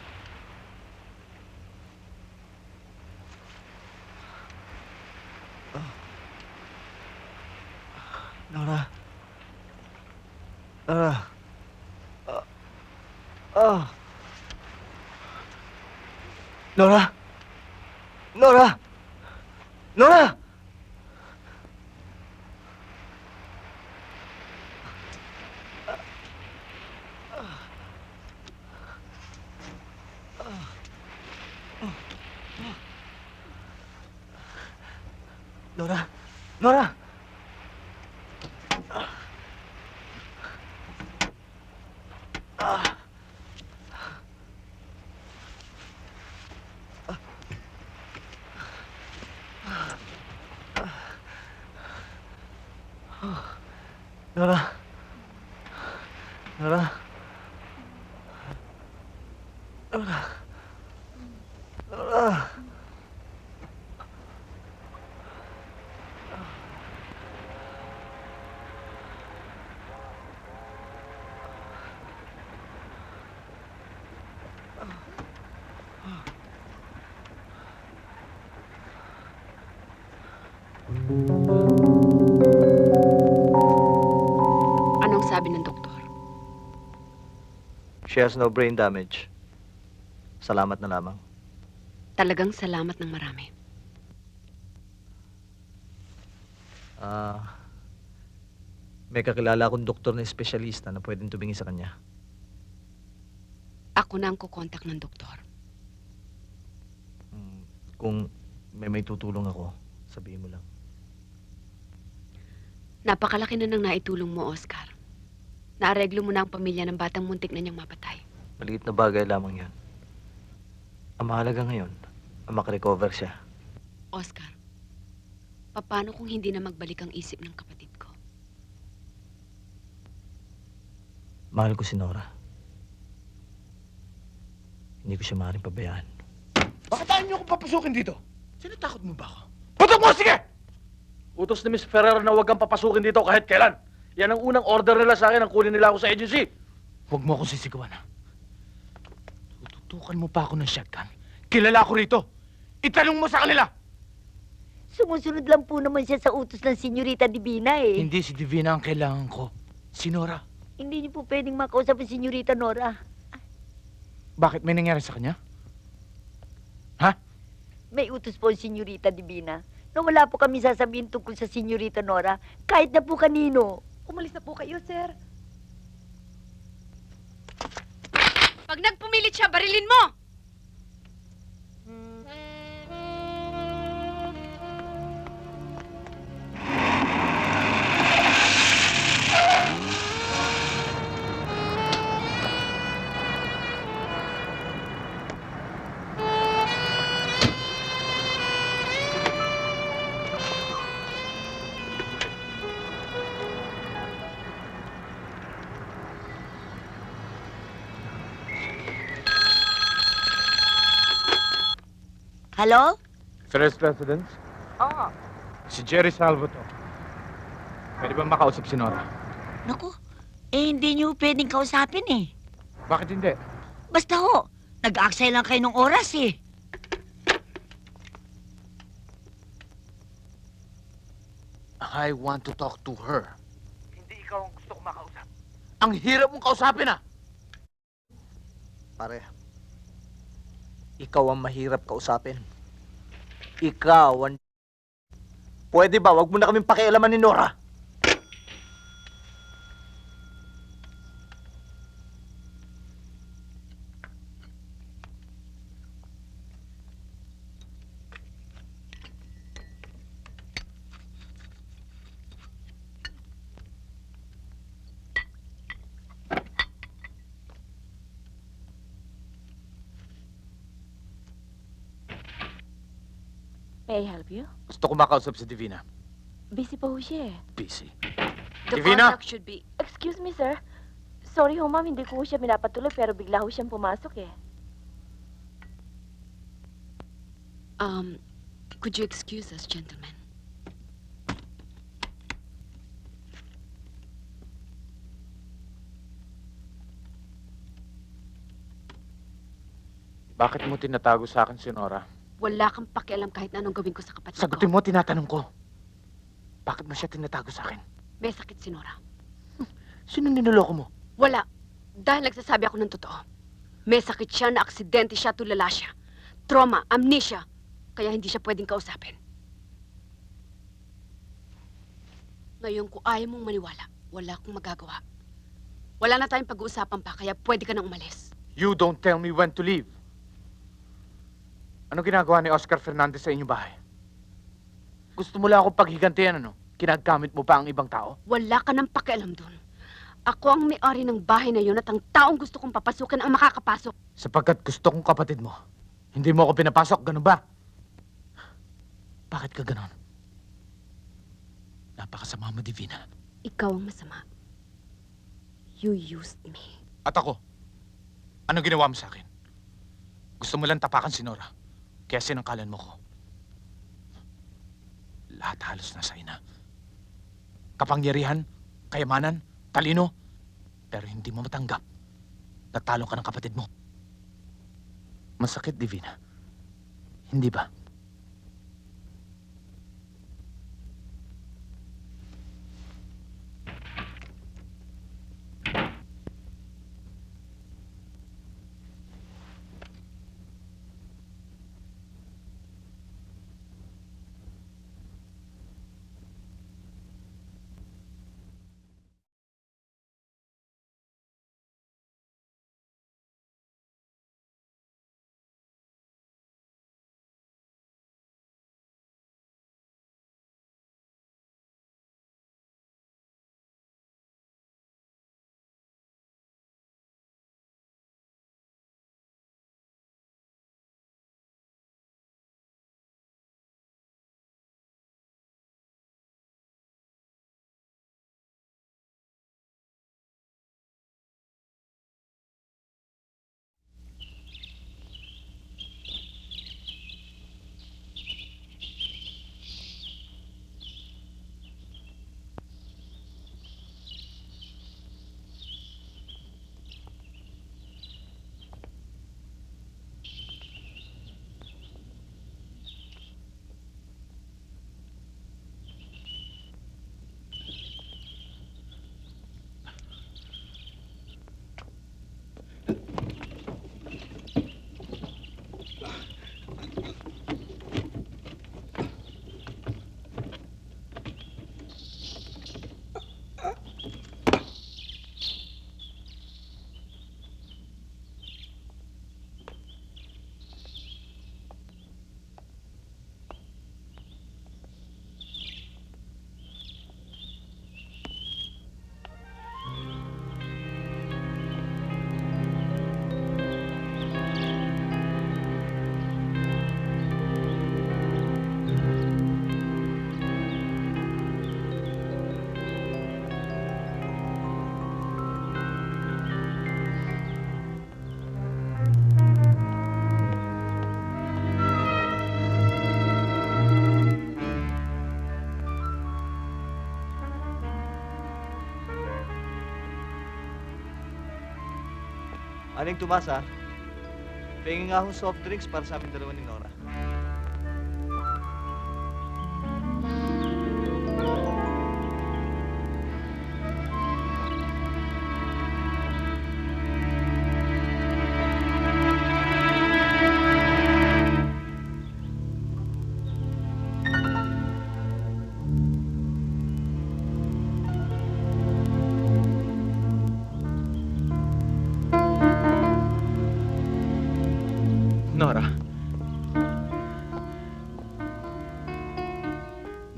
Nora. Nora. Nora. Nora. Nora. Nora. Nora. Nora. Nora. Anong sabi ng doktor? She has no brain damage. Salamat na lamang. Talagang salamat ng marami. May kakilala akong doktor na espesyalista na pwedeng tumingin sa kanya. Ako na ang kukontak ng doktor. Kung may tutulong ako, sabihin mo lang. Napakalaki na nang naitulong mo, Oscar. Naareglo mo na ang pamilya ng batang muntik na niyang mapatay. Maliit na bagay lamang yan. Ang mahalaga ngayon, ang makarecover siya. Oscar, paano kung hindi na magbalik ang isip ng kapatid ko? Mahal ko si Nora. Hindi ko siya maaaring pabayaan. Bakit ayaw niyo akong papasukin dito? Sinatakot mo ba ako? Putok mo! Sige! Utos ni Miss Ferrer na huwag kang papasukin dito kahit kailan. Yan ang unang order nila sa akin ang kunin nila ako sa agency. Huwag mo akong sisigawan, ha? Tututukan mo pa ako ng shotgun. Kilala ko rito. Itanong mo sa kanila! Sumusunod lang po naman siya sa utos ng Senyorita Divina eh. Hindi si Divina ang kailangan ko. Si Nora. Hindi niyo po pwedeng makausap ang Senyorita Nora. Bakit may nangyari sa kanya? May utos po ang Senyorita Divina na wala po kami sasabihin tungkol sa Senyorita Nora kahit na po kanino. Umalis na po kayo, sir. Pag nagpumilit siya, barilin mo! Hello? Ferrer's Residence? Oo. Si Jerry Salvo to. Pwede ba makausap si Nora? Naku, hindi niyo pwedeng kausapin eh. Bakit hindi? Basta ho, nag-aaksay lang kayo ng oras eh. I want to talk to her. Hindi ikaw ang gusto ko makausap. Ang hirap mong kausapin, ah! Pare, ikaw ang mahirap kausapin. Ikaw ang... Pwede ba, wag mo na kaming pakialaman ni Nora? May I help you? Gusto ko makausap si Divina. Busy pa ho siya eh. Busy. The Divina! contract should be... Excuse me, sir. Sorry ho, ma'am. Hindi ko ho siya pinapatuloy pero bigla ho siyang pumasok eh. Could you excuse us, gentlemen? Bakit mo tinatago sa akin si Nora? Wala kang pakialam kahit na anong gawin ko sa kapatid Sagutin ko. mo, tinatanong ko. Bakit mo siya tinatago sa akin? May sakit si Nora. Sino niloloko mo? Wala. Dahil nagsasabi ako ng totoo. May sakit siya, na aksidente siya, tulala siya. Trauma, amnesia. Kaya hindi siya pwedeng kausapin. Ngayon, kung ayaw mong maniwala, wala akong magagawa. Wala na tayong pag-uusapan pa, kaya pwede ka nang umalis. You don't tell me when to leave. Ano ginagawa ni Oscar Fernandez sa inyong bahay? Gusto mo lang akong paghigantihan, ano? Kinagamit mo pa ang ibang tao? Wala ka nang pakialam doon. Ako ang may-ari ng bahay na yun at ang taong gusto kong papasukin ang makakapasok. Sapagkat gusto kong kapatid mo. Hindi mo ako pinapasok, ganun ba? Bakit ka ganun? Napakasama mo, Divina. Ikaw ang masama. You used me. At ako? Ano ginawa mo sa akin? Gusto mo lang tapakan si Nora. Kaya sinangkalan mo ko. Lahat halos nasa ina. Kapangyarihan, kayamanan, talino, pero hindi mo matanggap. Natalo ka ng kapatid mo. Masakit, Divina. Hindi ba? Aling Tomasa, pahingin nga akong soft drinks para sa amin dalawa ni Nora. Nora?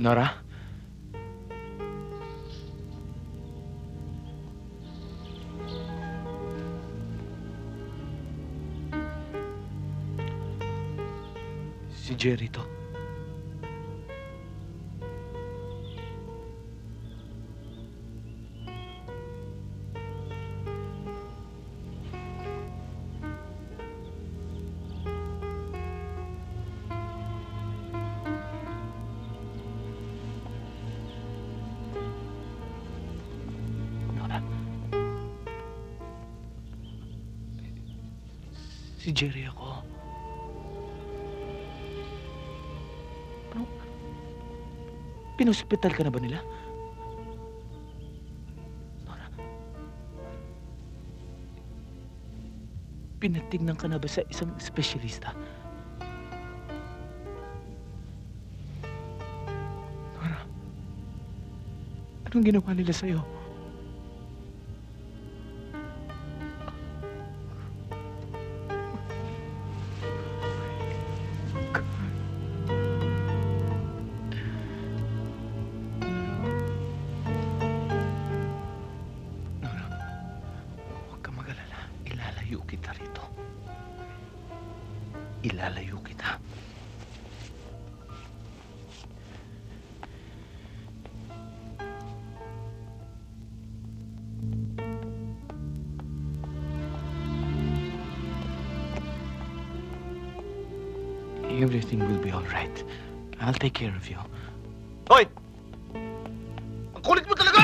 Nora? Si Jerry to. Si Jerry ako. Ano? Pinuspital ka na ba nila? Nora? Pinatignan ka na ba sa isang espesyalista? Nora? Anong ginawa nila sa'yo? Ilalayo kita rito. Ilalayo kita. Everything will be all right. I'll take care of you. Hoy! Ang kulit mo talaga!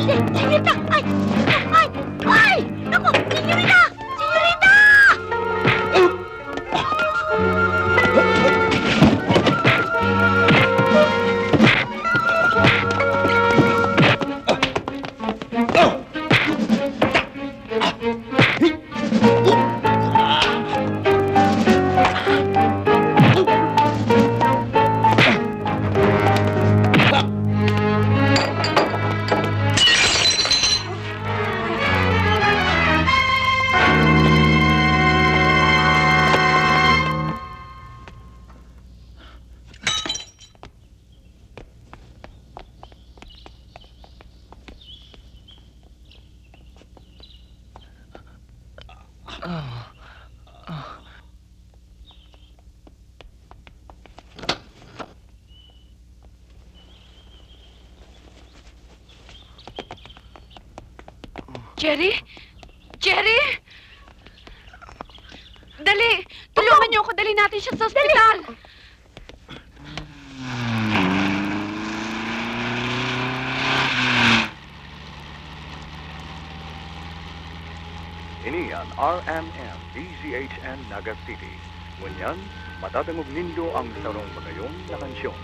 Senyorita! Ay! Ay! Ay! Naku! Senyorita! Senyorita! Jerry? Jerry? Dali! Tulungan niyo ako. Dali natin siya sa ospital. Iniyan RMM DZHN Naga City. Ngunyan, matatangog nindo ang sarong pagayon na kansyon.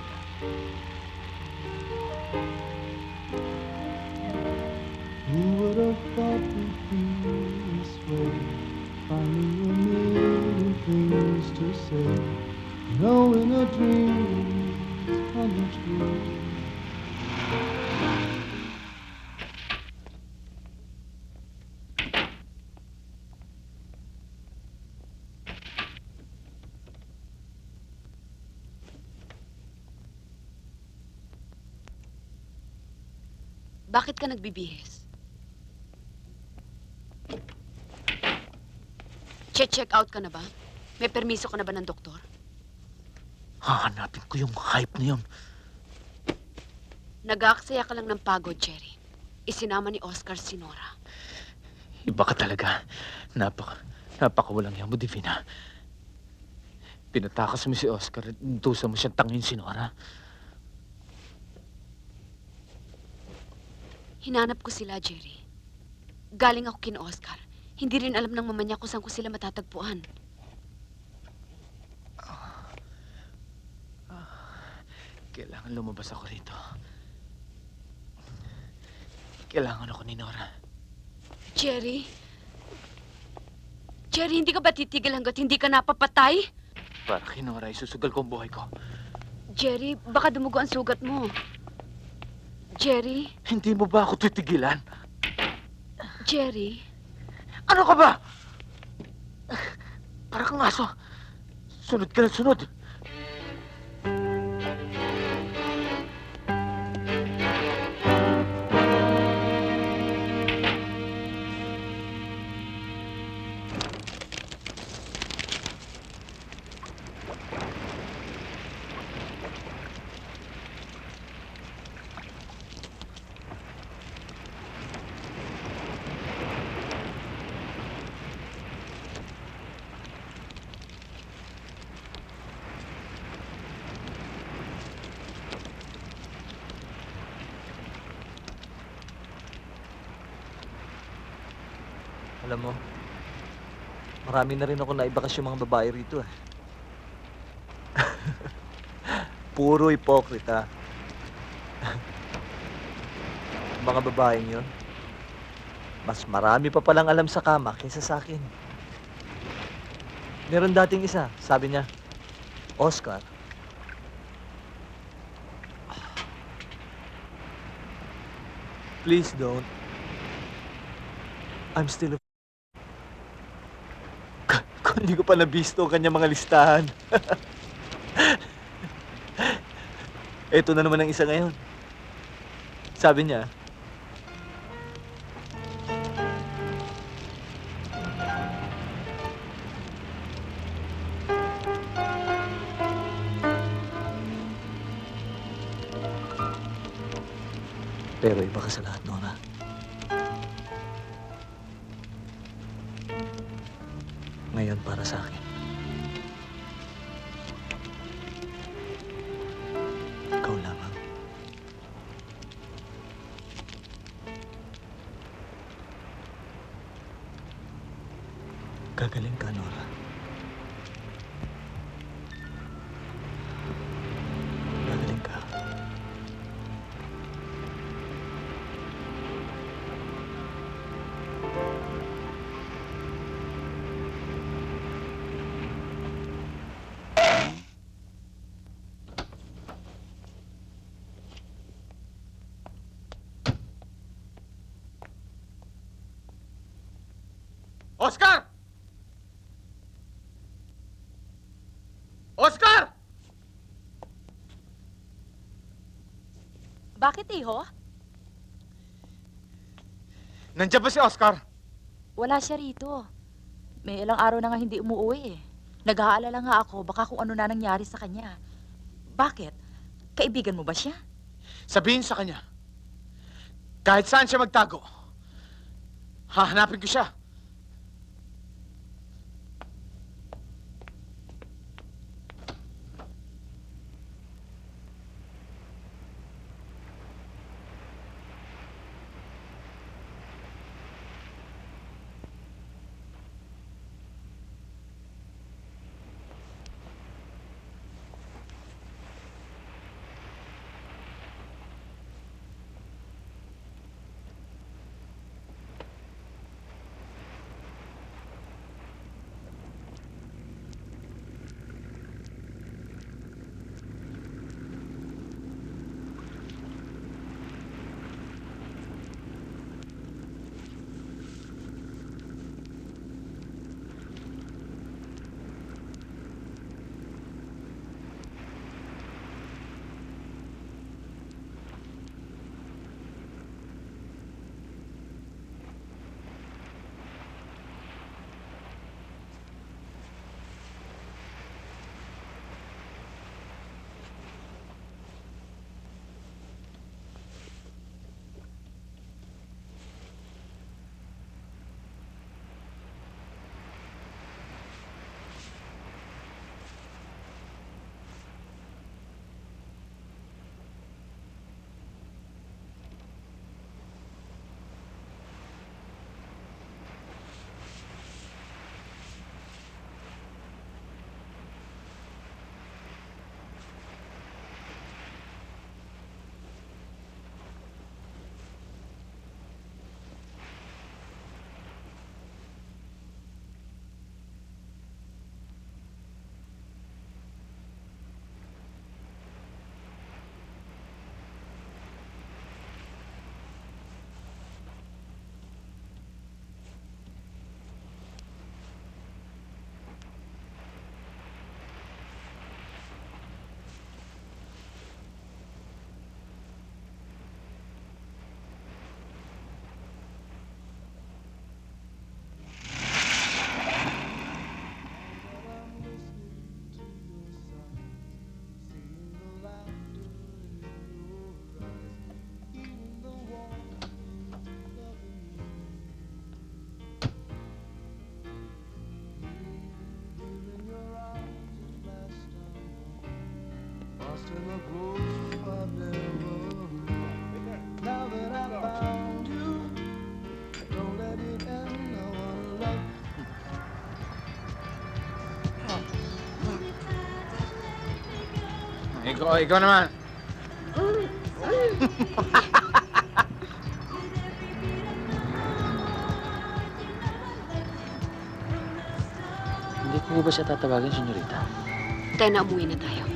Who would have thought we'd be this way? Finding a million things to say, knowing a dream is coming true. Bakit ka nagbibihis? Check out ka na ba? May permiso ka na ba ng doktor? Hahanapin ko yung hype na yun. Nag-aaksaya ka lang ng pagod, Jerry. Isinama ni Oscar si Nora. Iba ka talaga. Napakawalang yan mo, Divina. Pinatakas mo si Oscar at intusan mo siyang tangin si Nora. Hinanap ko sila, Jerry. Galing ako kin Oscar. Hindi rin alam ng mama niya kung saan ko sila matatagpuan. Kailangan lumabas ako rito. Kailangan ako ni Nora. Jerry? Jerry, hindi ka ba titigil hanggat hindi ka napapatay? Para kay Nora, isusugal ko ang buhay ko. Jerry, baka dumugo ang sugat mo. Jerry? Hindi mo ba ako titigilan? Jerry? Ano ka ba? Para kang aso. Sunod ka na sunod. Alam mo, marami na rin ako naibakas yung mga babae rito eh. Puro hipokrita. Yung mga babaeng yun, mas marami pa palang alam sa kama kaysa sa akin. Meron dating isa, sabi niya, Oscar, please don't. I'm still a kung hindi ko pa nabisto ang kanyang mga listahan. Eto na naman ang isa ngayon. Sabi niya, pero iba ka sa lahat, Nora. Ngayon para sa akin. Ikaw lamang. Gagaling ka, Nora. Gagaling ka. Oscar! Oscar! Bakit, iho? Nandiyan ba si Oscar? Wala siya rito. May ilang araw na nga hindi umuwi eh. Nag-aalala nga ako, baka kung ano na nangyari sa kanya. Bakit? Kaibigan mo ba siya? Sabihin sa kanya, kahit saan siya magtago, hahanapin ko siya. close I've never known. Now that I found you, don't let it end. I wanna love Ikaw naman. Hindi ko ba siya tatawagin, senyorita? Tayo na, umuwi na tayo.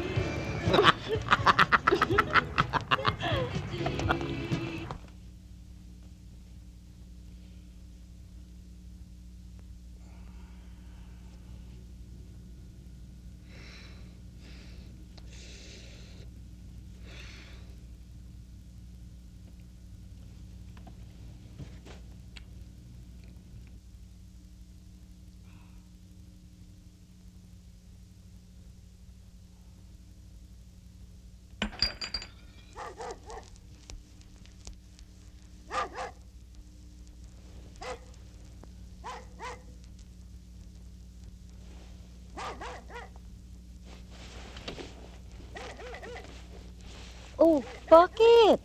Oh, bakit?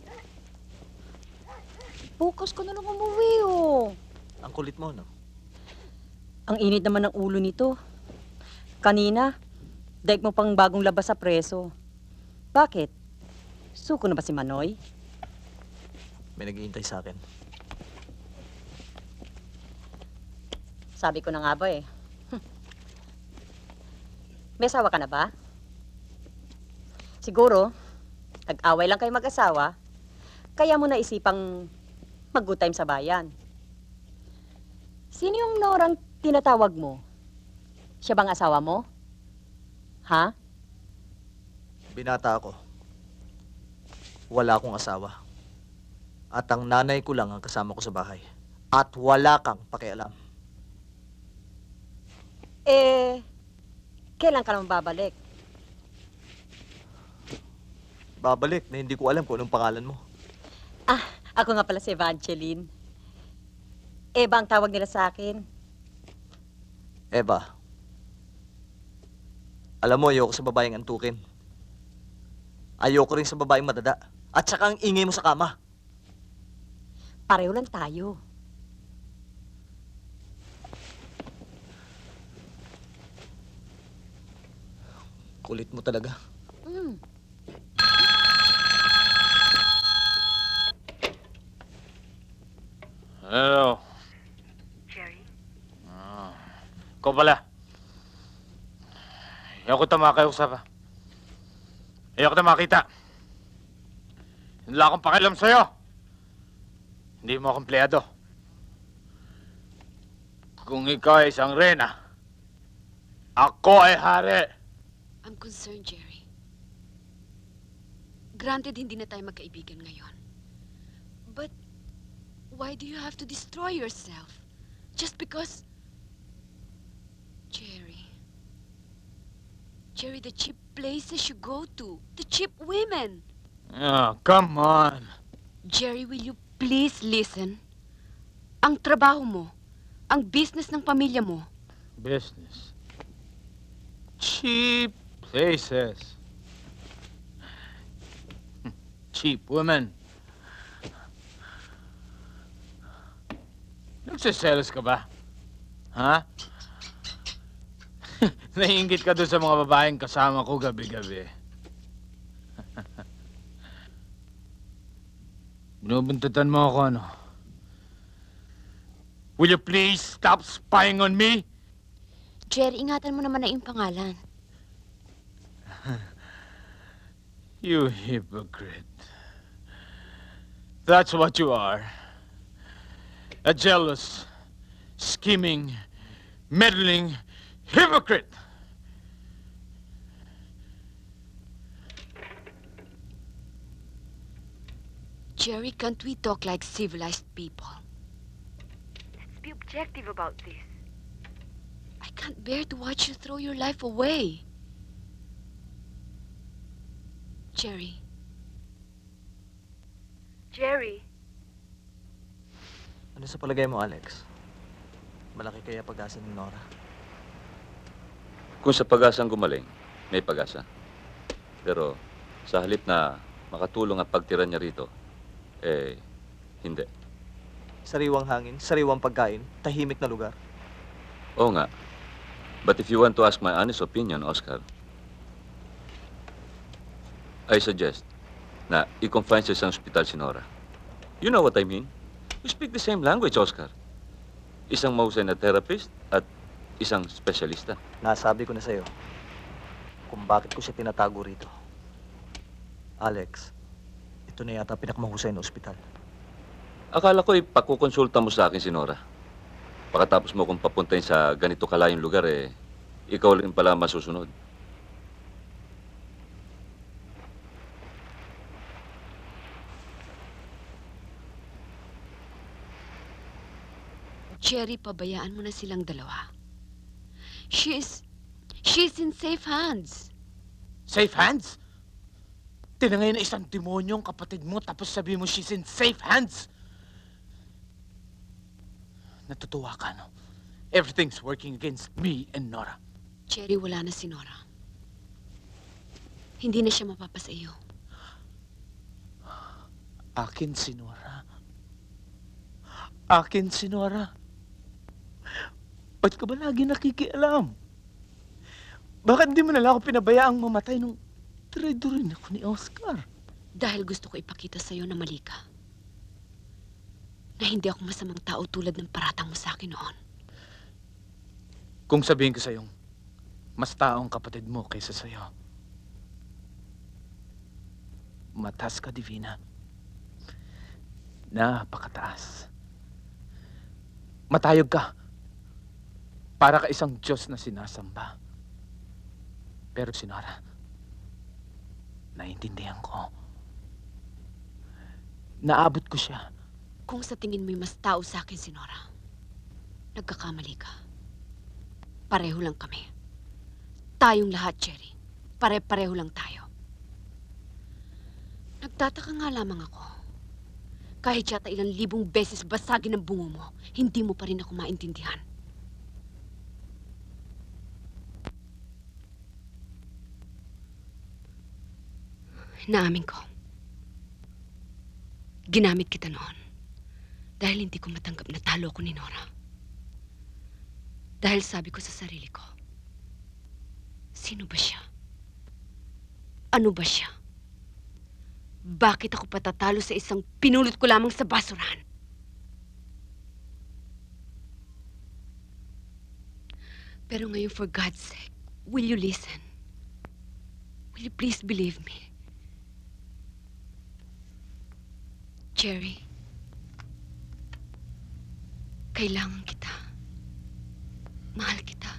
Bukas ko na lang umuwi, oh. Ang kulit mo, no? Ang init naman ng ulo nito. Kanina, daig mo pang bagong labas sa preso. Bakit? Suko na ba si Manoy? May naghihintay sa akin. Sabi ko na nga ba eh. May asawa ka na ba? Siguro, nag-away lang kayo mag-asawa, kaya mo naisipang mag-good time sa bayan. Sino yung Norang tinatawag mo? Siya bang asawa mo? Ha? Binata ako. Wala akong asawa. At ang nanay ko lang ang kasama ko sa bahay. At wala kang pakialam. Kailan ka naman babalik? Babalik na hindi ko alam kung anong pangalan mo. Ako nga pala si Evangeline. Eva ang tawag nila sa akin. Eva. Alam mo, ayoko sa babaeng antukin. Ayoko rin sa babaeng madada. At saka ang ingay mo sa kama. Pareho lang tayo. Kulit mo talaga. Hello. Jerry? Ikaw pala. Ayoko kita makausap, ha. Ayoko kita makita. Hindi lang akong pakialam sa'yo. Hindi mo akong empleyado. Kung ikaw ay isang reyna, ako ay hari. I'm concerned, Jerry. Granted, hindi na tayo magkaibigan ngayon. But why do you have to destroy yourself? Just because... Jerry, the cheap places you go to, the cheap women. Come on. Jerry, will you please listen? Ang trabaho mo, ang business ng pamilya mo, Business. Cheap places. Cheap women. Nagsiselos ka ba? Ha? Naiingit ka doon sa mga babaeng kasama ko gabi-gabi. Binubuntutan mo ako, ano? Will you please stop spying on me? Jerry, ingatan mo naman na yung pangalan. You hypocrite. That's what you are. A jealous, scheming, meddling hypocrite. Jerry, can't we talk like civilized people? Let's be objective about this. I can't bear to watch you throw your life away. Jerry. Jerry? Ano sa palagay mo, Alex? Malaki kaya pag-asa ni Nora? Kung sa pag-asang gumaling, may pag-asa. Pero Sa halip na makatulong at pagtira niya rito, hindi. Sariwang hangin, sariwang pagkain, tahimik na lugar. Oo nga. But if you want to ask my honest opinion, Oscar, I suggest na i-confine sa isang ospital si Nora. You know what I mean? We speak the same language, Oscar. Isang mahusay na therapist at isang espesyalista. Nasabi ko na sa'yo kung bakit ko siya tinatago rito. Alex, ito na yata pinakamahusay na ospital. Akala ko ipakukonsulta mo sa akin si Nora. Pagkatapos mo kung papuntahin sa ganito kalayong lugar, ikaw rin pala masusunod. Jerry, pabayaan mo na silang dalawa. She's in safe hands. Safe hands? Tinangay na isang demonyong kapatid mo tapos sabi mo she's in safe hands. Natutuwa ka, no? Everything's working against me and Nora. Jerry, wala na si Nora. Hindi na siya mapapasa iyo. Akin si Nora. Akin si Nora. Ba't ka ba lagi nakikialam? Bakit hindi mo na lang ako pinabayaang mamatay nung traidorin ako ni Oscar? Dahil gusto ko ipakita sa'yo na mali ka. Na hindi ako masamang tao tulad ng paratang mo sa akin noon. Kung sabihin ko sa'yong mas taong kapatid mo kaysa sa'yo, mataas ka, Divina. Napakataas. Matayog ka. Para ka isang Diyos na sinasamba. Pero si Nora, naiintindihan ko. Naabot ko siya. Kung sa tingin mo'y mas tao sa akin si Nora, nagkakamali ka. Pareho lang kami. Tayong lahat, Jerry. Pare-pareho lang tayo. Nagtataka nga lamang ako. Kahit yata ilang libong beses basagin ang bungo mo, hindi mo pa rin ako maintindihan. Naamin ko. Ginamit kita noon dahil hindi ko matanggap na talo ko ni Nora. Dahil sabi ko sa sarili ko, sino ba siya? Ano ba siya? Bakit ako patatalo sa isang pinulot ko lamang sa basurahan? Pero ngayon, for God's sake, will you listen? Will you please believe me? Jerry, kailangan kita. Mahal kita.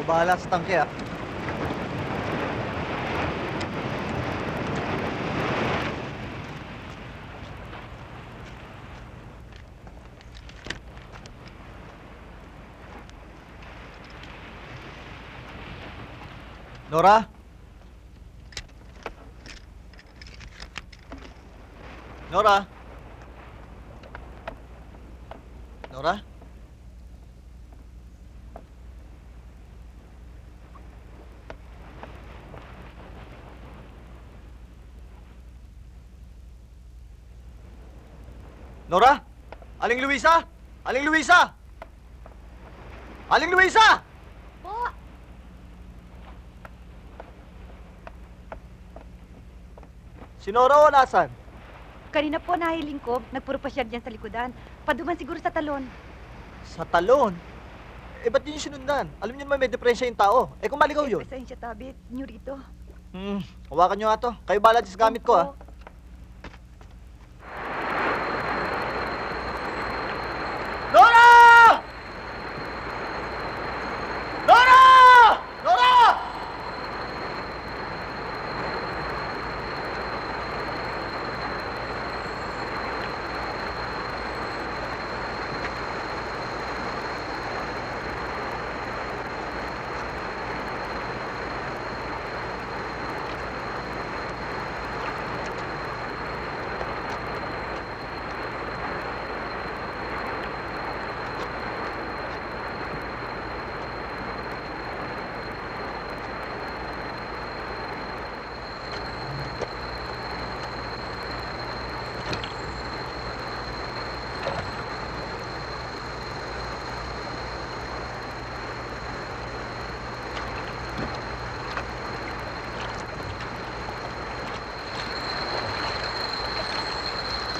Bahala sa tangke, ah. Nora? Nora? Nora? Nora? Aling Luisa? Aling Luisa? Aling Luisa! Po! Si Nora o nasan? Kanina po nahiling ko, nagpuro pa siya dyan sa likodan. Paduman siguro sa talon. Sa talon? Ba't yun yung sinundan? Alam niyo naman may depresya yung tao. Kung maligaw yun? Pasensya tabi, nyo rito. Hawakan niyo nga to. Kayo bahala sa gamit ko, ah. Nora! Nora! Nora!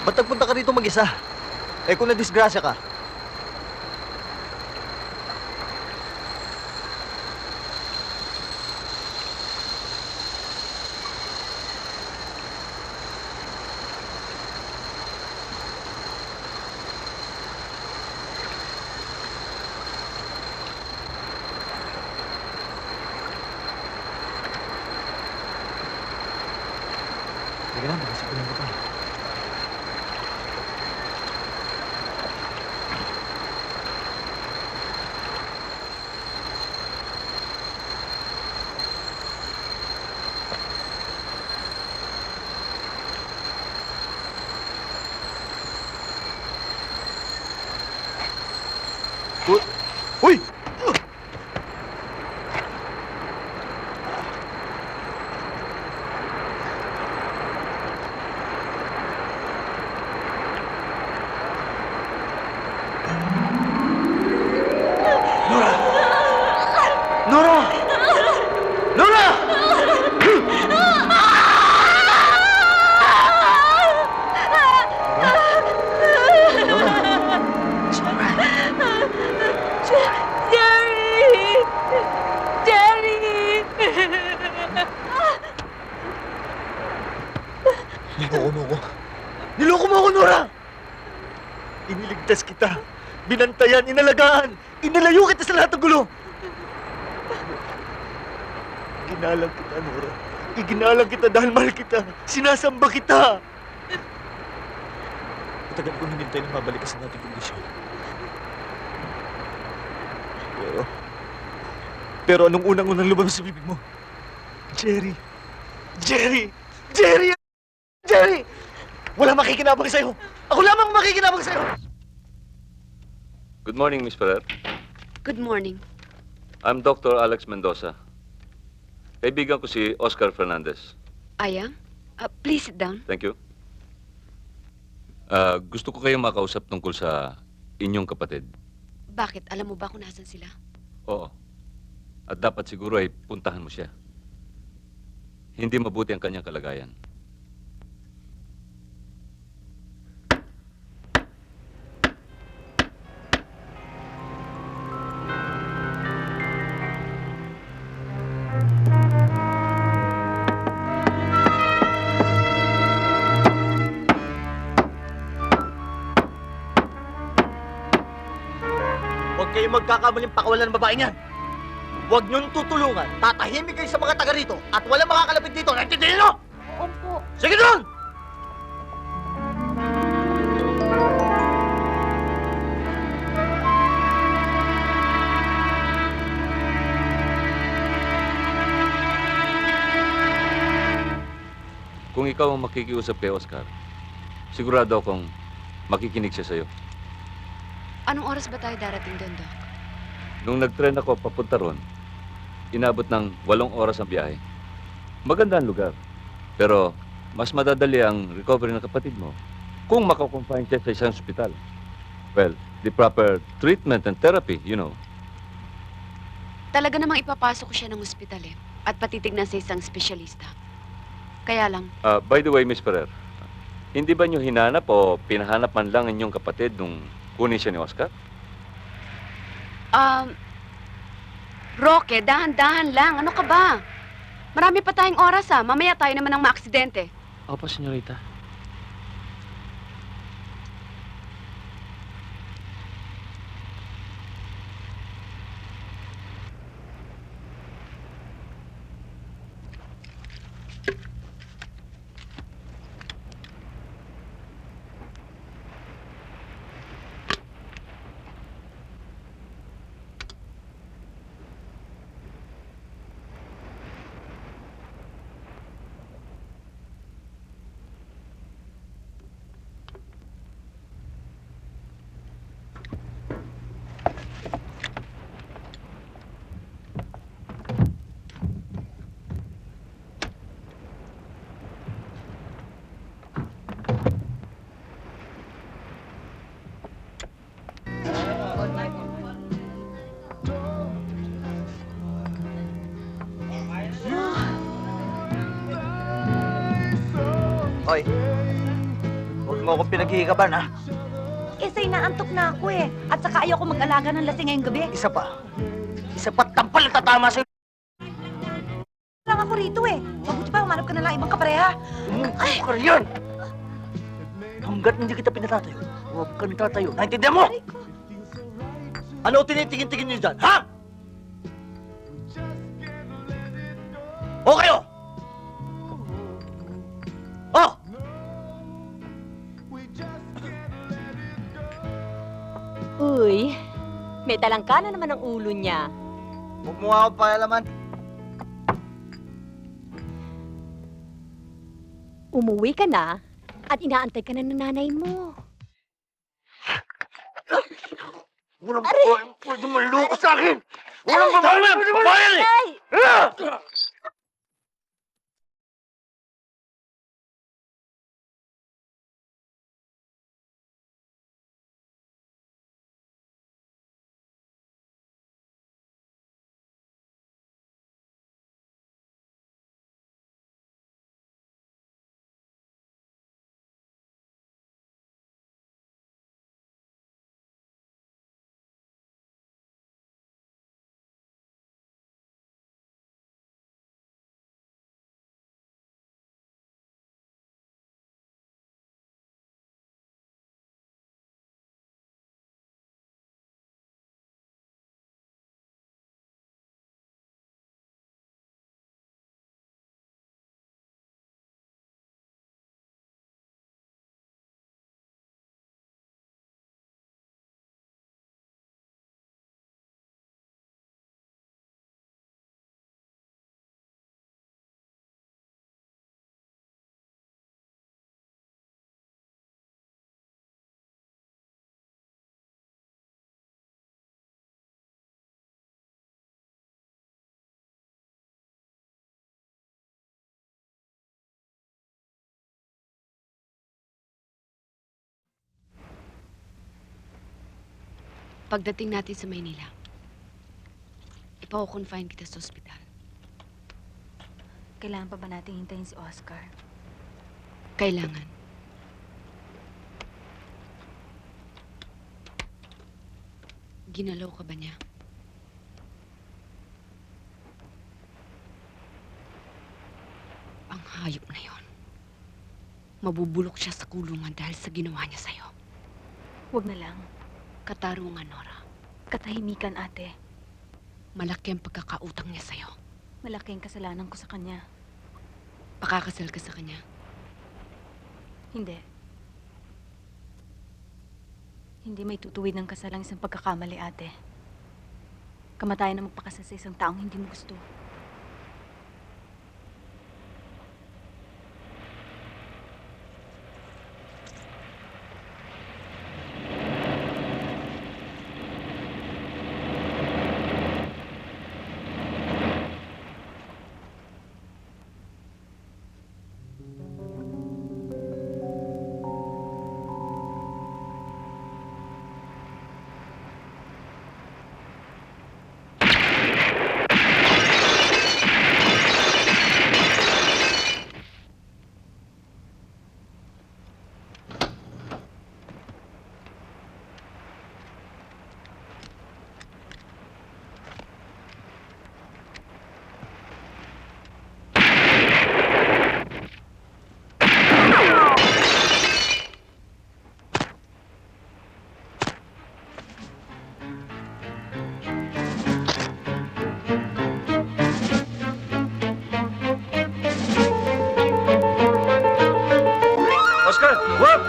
Ba't nagpunta ka rito mag-isa? Eh kung nadisgrasya ka. Teka lang, baka sipulan ko pa. Uy! Nora! Nora! Jerry! Jerry! Niloko mo ko. Niloko mo ako, Nora! Iniligtas kita. Binantayan, inalagaan. Inalayo kita sa lahat ng gulo. Ginalang kita, Nora. Iginalang kita dahil mahal kita. Sinasamba kita. Matagal kong hinintay na mabalik ka sa nating kondisyon. Pero anong unang-unang lumabas sa bibig mo? Jerry! Jerry! Jerry! Jerry! Wala makikinabang sa'yo! Ako lamang makikinabang sa'yo! Good morning, Miss Ferrer. Good morning. I'm Dr. Alex Mendoza. Kaibigan ko si Oscar Fernandez. I am? Please sit down. Thank you. Gusto ko kayong makausap tungkol sa inyong kapatid. Bakit? Alam mo ba kung nasan sila? Oo. At dapat siguro ay puntahan mo siya. Hindi mabuti ang kanyang kalagayan. Huwag kayong magkakamaling pakawalan ng babaeng yan. Huwag niyong tutulungan. Tatahimik kayo sa mga taga rito at walang makakalapitan dito. Naintindihan niyo? Opo. Sige doon! Kung ikaw ang makikiusap kay Oscar, sigurado akong makikinig siya sa'yo. Anong oras ba tayo darating doon, Doc? Nung nag-tren ako papunta ron, inabot ng 8 oras ang biyahe. Maganda ang lugar, pero mas madadali ang recovery ng kapatid mo kung makakonfine siya sa isang ospital. Well, the proper treatment and therapy, you know. Talaga namang ipapasok ko siya ng ospital eh. At patitignan sa isang espesyalista. Kaya lang, By the way, Miss Ferrer, hindi ba niyo hinanap o pinahanap man lang inyong kapatid nung kunin siya ni Oscar? Roque, dahan-dahan lang. Ano ka ba? Marami pa tayong oras Mamaya tayo naman ang maaksidente. Opo, senyorita. Hoy, huwag mo akong pinaghihikaban, ha? Sa'yo naantok na ako eh. At saka ayaw ko mag-alaga ng lasing ngayong gabi. Isa pa, tampal na tatama sa'yo. Lang ako rito eh. Mabuti pa, humanap ka na lang ibang kapareha. Ay! Ka yan! Hanggat hindi kita pinatatayo, huwag ka nagtatayo. Naintindihan mo? Ano tinitingin-tingin niyo dyan, ha? O kayo? Oh! Uy, may talangkana naman ang ulo niya. Huwag mo ako pakialaman. Umuwi ka na at inaantay ka na ng nanay mo. Walang babae pwede maloko sa akin! Walang babae pwede maloko! Pagdating natin sa Maynila, ipa-confine kita sa ospital. Kailangan pa ba natin hintayin si Oscar? Kailangan. Ginalaw ka ba niya? Ang hayop na yon. Mabubulok siya sa kulungan dahil sa ginawa niya sa'yo. Huwag na lang. Katarungan, Nora. Katahimikan, ate. Malaki ang pagkakautang niya sa'yo. Malaki ang kasalanan ko sa kanya. Pakakasal ka sa kanya. Hindi. Hindi may tutuwid ng kasal ang isang pagkakamali, ate. Kamatayan na magpakasal sa isang taong hindi mo gusto. Oscar, wag!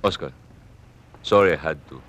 Oscar, sorry I had to.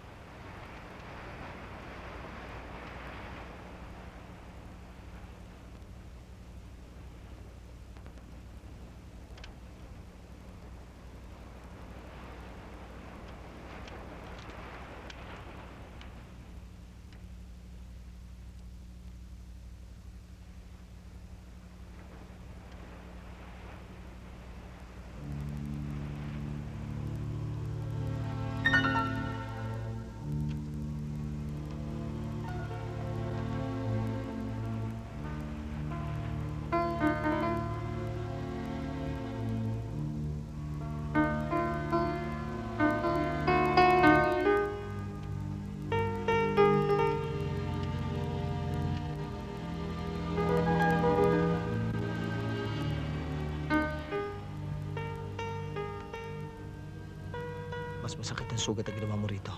Mas masakit ang sugat ang ginawa mo rito.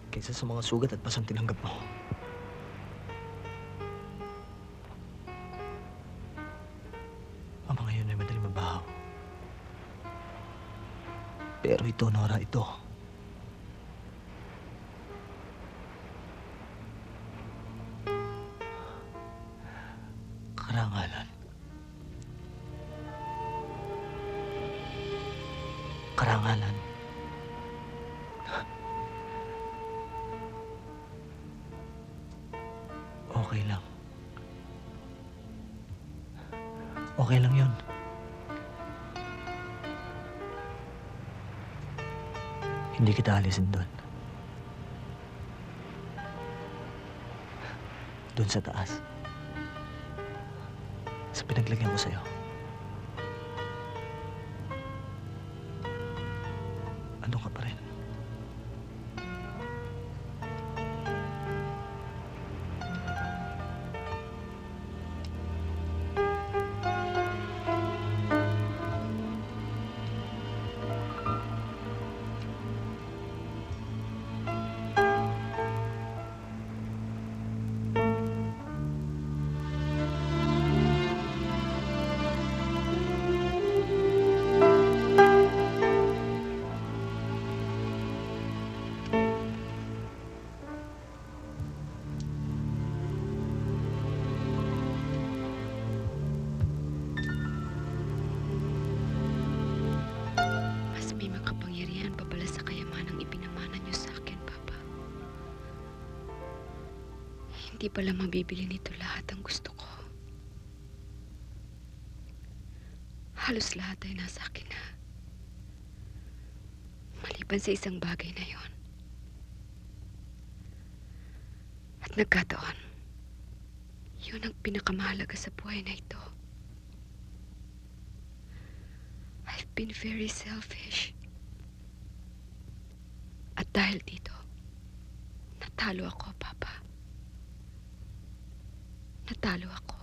Kaysa sa mga sugat at pasang tinanggap mo. Ang mga yun ay madaling mabahaw. Pero ito, Nora, ito. Karangalan. Karangalan. Okay lang. Okay lang yun. Hindi kita alisin doon. Doon sa taas. Sa pinaglagyan ko sa'yo. Ano ka pa rin? Mas may makapangyarihan pa pala sa kayamanang ipinamana niyo sa akin, Papa. Hindi pala mabibili nito lahat ang gusto ko. Halos lahat ay nasa akin na. Maliban sa isang bagay na yon. At nagkataon, yun ang pinakamahalaga sa buhay na ito. I've been very selfish. At dahil dito, natalo ako, Papa. Natalo ako.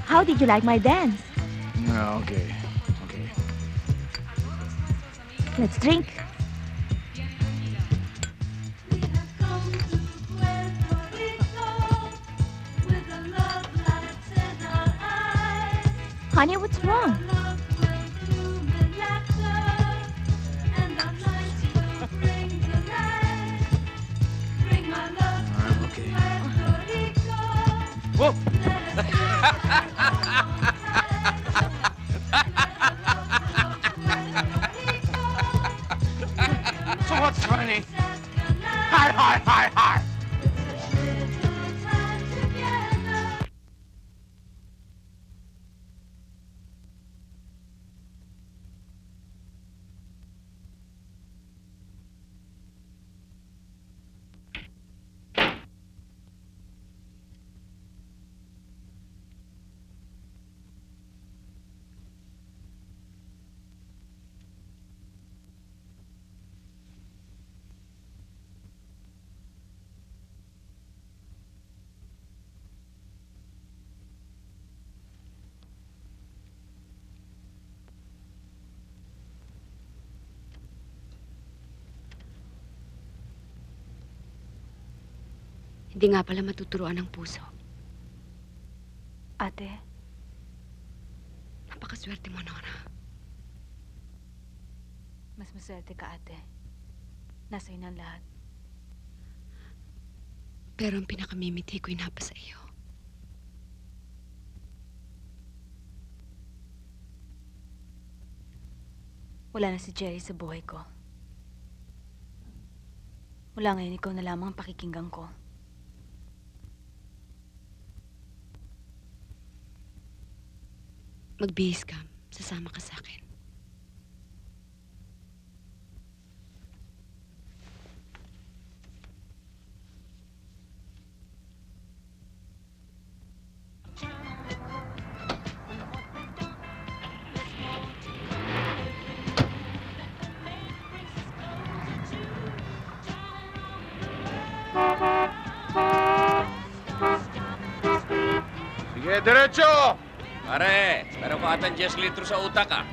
How did you like my dance? Okay. Okay. Let's drink. Honey, what's wrong? I'm okay. Whoa! So what's funny? Hi, hi, hi, hi! Hindi nga pala matuturuan ng puso. Ate, Napakaswerte mo, Nora. mas maswerte ka, ate. Nasa iyo ng lahat. Pero ang pinakamimiti ko'y napa sa iyo. Wala na si Jerry sa buhay ko. Mula ngayon, ikaw na lamang ang pakikinggan ko. Magbihis ka. Sasama ka sa akin. Sige, diretso! Pare, meron ka atang 10 litro sa utak, ah.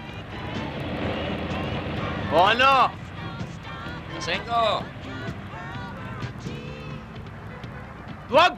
O ano? Kaseng ko. Wag!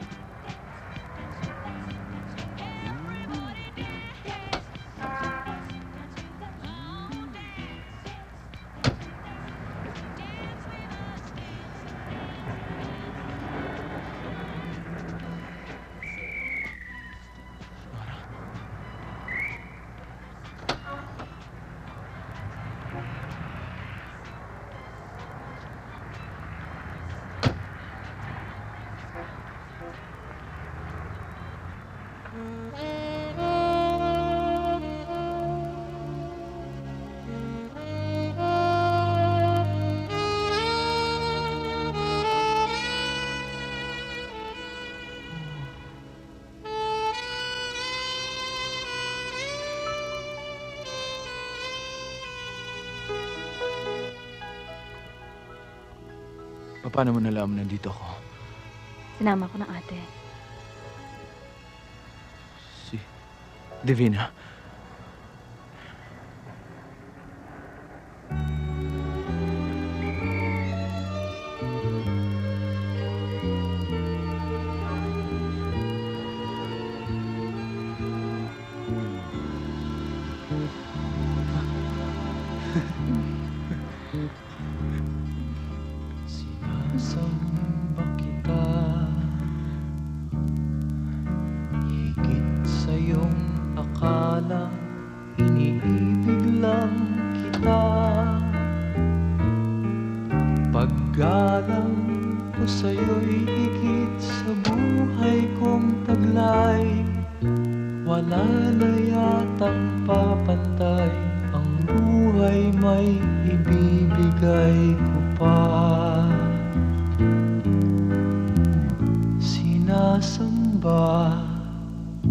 Paano mo nalaman nandito ako? Sinama ko ng ate. Si Divina. Sinasamba kita, higit sa iyong akala, iniibig lang kita. Paggalang ko sa'yo'y higit sa buhay kong taglay. Wala na yatang papantay, ang buhay may ibibigay ko pa. Sinasamba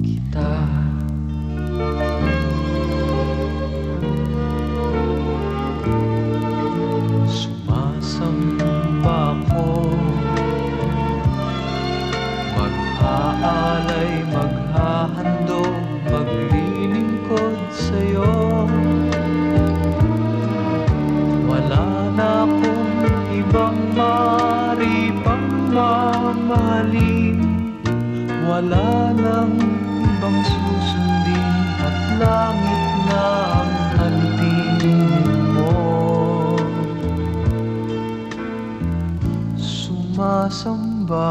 kita. Sumasamba ako, mag-aalay, maghahandog, maglilingkod sa'yo. Wala na akong ibang maaari pang mamahalin, wala nang ibang susundin, at langit na ang hantingin mo. Sumasamba